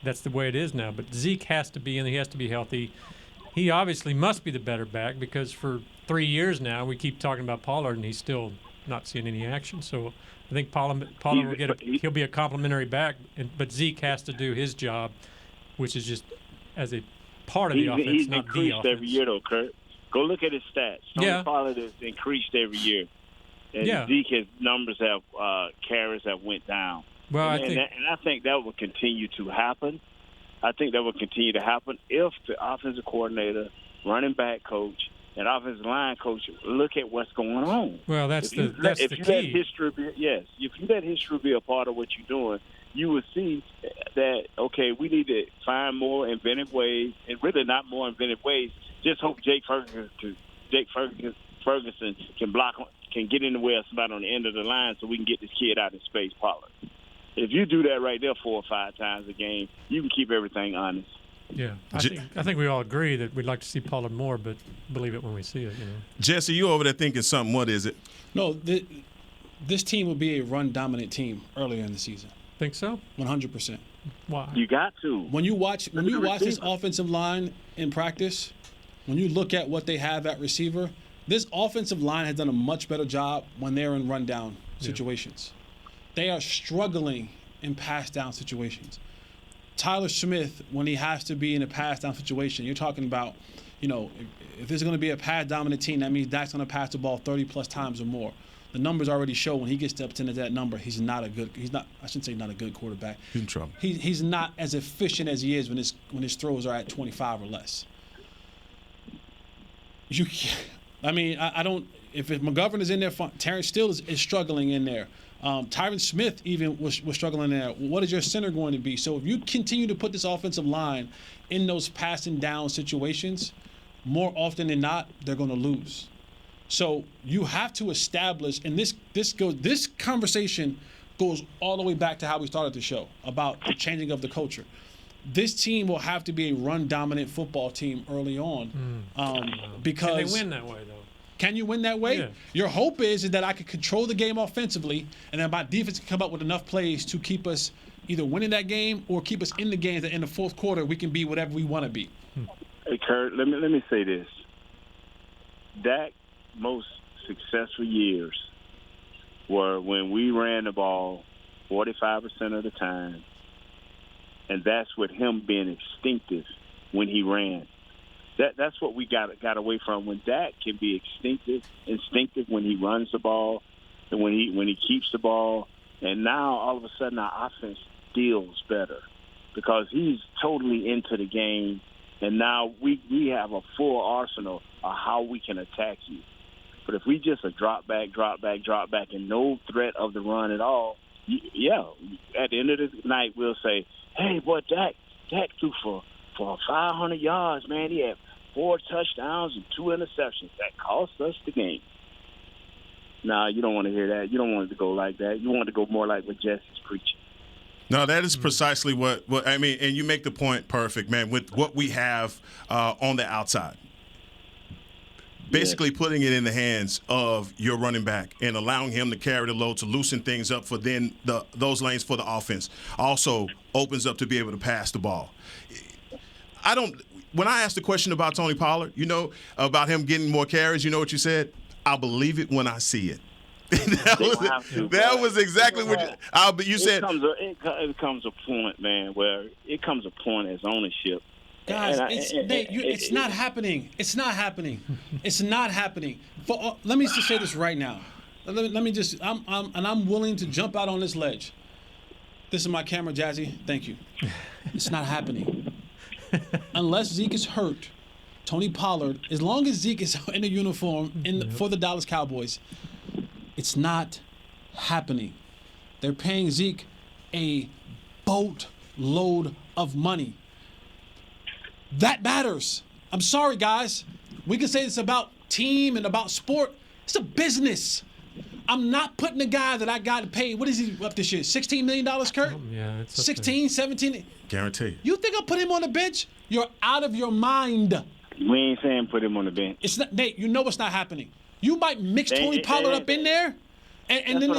That's the way it is now. But Zeke has to be, and he has to be healthy. He obviously must be the better back because for 3 years now we keep talking about Pollard, and he's still not seeing any action. So I think Pollard will he'll be a complimentary back, but Zeke has to do his job, which is just as a part of the offense, he's not the increased offense. every year, though, Kurt. Go look at his stats. Tony Pollard has increased every year, and Zeke's numbers carries have went down. Well, I think that will continue to happen. I think that will continue to happen if the offensive coordinator, running back coach, and offensive line coach look at what's going on. Well, that's the key. If you let history be a part of what you're doing, you will see that, okay, we need to find more inventive ways, and really not more inventive ways. Just hope Jake Ferguson can get in the way of somebody on the end of the line so we can get this kid out in space, Pollard. If you do that right there 4 or 5 times a game, you can keep everything honest. Yeah, I think we all agree that we'd like to see Pollard more, but believe it when we see it. Jesse, you over there thinking something? What is it? No, this team will be a run-dominant team earlier in the season. Think so? 100%. Why? You got to. When you watch this offensive line in practice, when you look at what they have at receiver, this offensive line has done a much better job when they're in run-down situations. They are struggling in pass-down situations. Tyler Smith, when he has to be in a pass-down situation, you're talking about, if there's going to be a pass-dominant team, that means Dak's going to pass the ball 30-plus times or more. The numbers already show when he gets up into that number, I shouldn't say not a good quarterback. He's in trouble. He's not as efficient as he is when his throws are at 25 or less. I don't. If McGovern is in there, Terrence Steele is struggling in there. Tyron Smith even was struggling there. What is your center going to be? So if you continue to put this offensive line in those passing down situations, more often than not, they're going to lose. So you have to establish, and this conversation goes all the way back to how we started the show about the changing of the culture. This team will have to be a run-dominant football team early on, because can they win that way though? Can you win that way? Yeah. Your hope is that I can control the game offensively, and then my defense can come up with enough plays to keep us either winning that game or keep us in the game that in the fourth quarter we can be whatever we want to be. Hey, Kurt, let me say this. Dak's most successful years were when we ran the ball 45% of the time, and that's with him being instinctive when he ran. That's what we got away from. When Dak can be instinctive when he runs the ball and when he keeps the ball, and now all of a sudden our offense feels better because he's totally into the game, and now we have a full arsenal of how we can attack you. But if we just drop back, and no threat of the run at all, yeah, at the end of the night, we'll say, hey, boy, Dak threw for 500 yards, man. He had 4 touchdowns and 2 interceptions. That cost us the game. Nah, you don't want to hear that. You don't want it to go like that. You want it to go more like what Jesse's preaching. No, that is precisely what I mean, and you make the point perfect, man, with what we have on the outside. Basically putting it in the hands of your running back and allowing him to carry the load to loosen things up for then those lanes for the offense. Also opens up to be able to pass the ball. When I asked the question about Tony Pollard, about him getting more carries, you know what you said? I'll believe it when I see it. that was exactly what you said. It comes a point, man, where it comes a point as ownership. Guys, it's not happening. It's not happening. It's not happening. Let me just say this right now. Let me just. I'm willing to jump out on this ledge. This is my camera, Jazzy. Thank you. It's not happening. Unless Zeke is hurt, Tony Pollard, as long as Zeke is in a uniform for the Dallas Cowboys, it's not happening. They're paying Zeke a boatload of money. That matters. I'm sorry, guys. We can say it's about team and about sport. It's a business. I'm not putting a guy that I got to pay. What is he up this year? $16 million, Kurt? Yeah, it's 16, 17. Guarantee. You think I'll put him on the bench? You're out of your mind. We ain't saying put him on the bench. It's not, Nate. You know what's not happening. You might mix Tony Pollard up in there, and then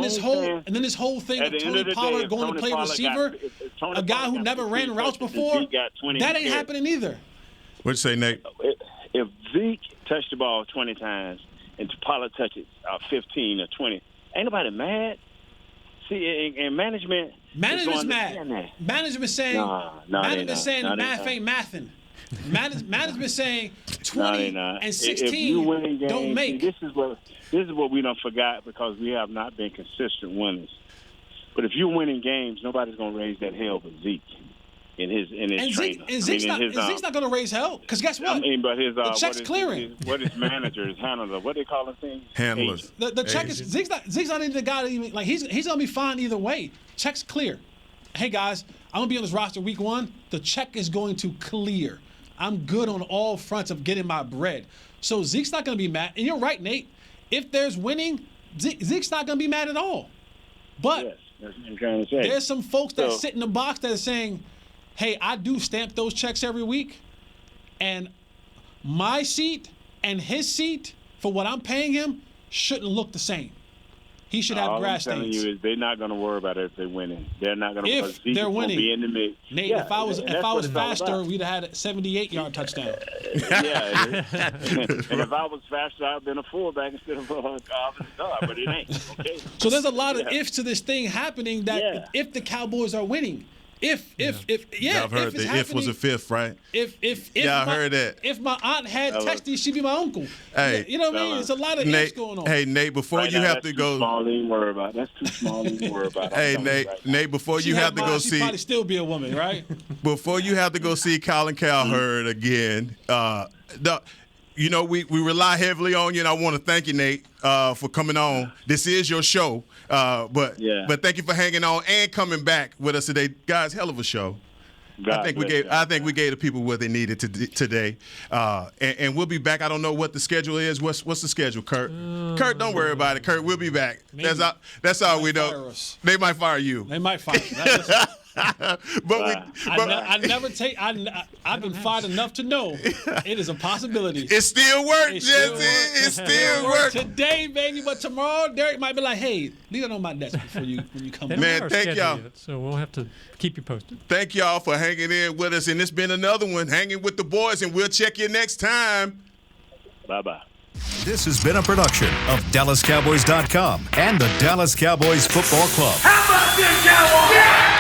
this whole thing of Tony Pollard going to play receiver, a guy who never ran routes before. That ain't happening either. What'd you say, Nate? If Zeke touched the ball 20 times and Pollard touches 15 or 20, ain't nobody mad. See, and management's mad. Management's saying the math ain't mathing. Management saying 20 and 16 don't make. This is what we done forgot because we have not been consistent winners. But if you're winning games, nobody's gonna raise that hell but Zeke in his trainer. Zeke's not gonna raise hell because guess what? But his the check's clearing. What is manager, his handler? What they call things? Handlers. The check is Zeke's not even the guy that even like he's gonna be fine either way. Check's clear. Hey guys, I'm gonna be on this roster week 1. The check is going to clear. I'm good on all fronts of getting my bread. So Zeke's not going to be mad. And you're right, Nate. If there's winning, Zeke's not going to be mad at all. But yes, that's what I'm trying to say. There's some folks that sit in the box that are saying, hey, I do stamp those checks every week. And my seat and his seat for what I'm paying him shouldn't look the same. He should have grass stains. All I'm telling you is they're not going to worry about it if they're winning. They're not going to. If they're winning, be in the mix. Nate, yeah, if I was faster, we'd have had a 78-yard touchdown. Yeah, and if I was faster, I'd have been a fullback instead of a offensive guard. But it ain't. Okay. So there's a lot of ifs to this thing happening. That if the Cowboys are winning, I've heard the if was a fifth, right? I heard that. If my aunt had Testy, she'd be my uncle. Hey, you know what I mean? There's a lot of ifs going on. Hey, Nate, before you have to go, that's too small to worry about. Hey, Nate, before you have to go see, she'd probably still be a woman, right? Before you have to go see Colin Cowherd again, we rely heavily on you, and I want to thank you, Nate, for coming on. This is your show, but thank you for hanging on and coming back with us today, guys. Hell of a show. I think we gave the people what they needed today, and we'll be back. I don't know what the schedule is. What's the schedule, Kurt? Kurt, don't worry about it, Kurt. We'll be back. Maybe. That's all we know. They might fire you. They might fire you. I've been fired enough to know it is a possibility. It still works, Jesse. It still works today, baby. But tomorrow, Derek might be like, "Hey, leave it on my desk when you come." Man, thank y'all. So we'll have to keep you posted. Thank y'all for hanging in with us, and it's been another one, Hanging with the Boys, and we'll check you next time. Bye-bye. This has been a production of DallasCowboys.com and the Dallas Cowboys Football Club. How about this, Cowboys? Yeah!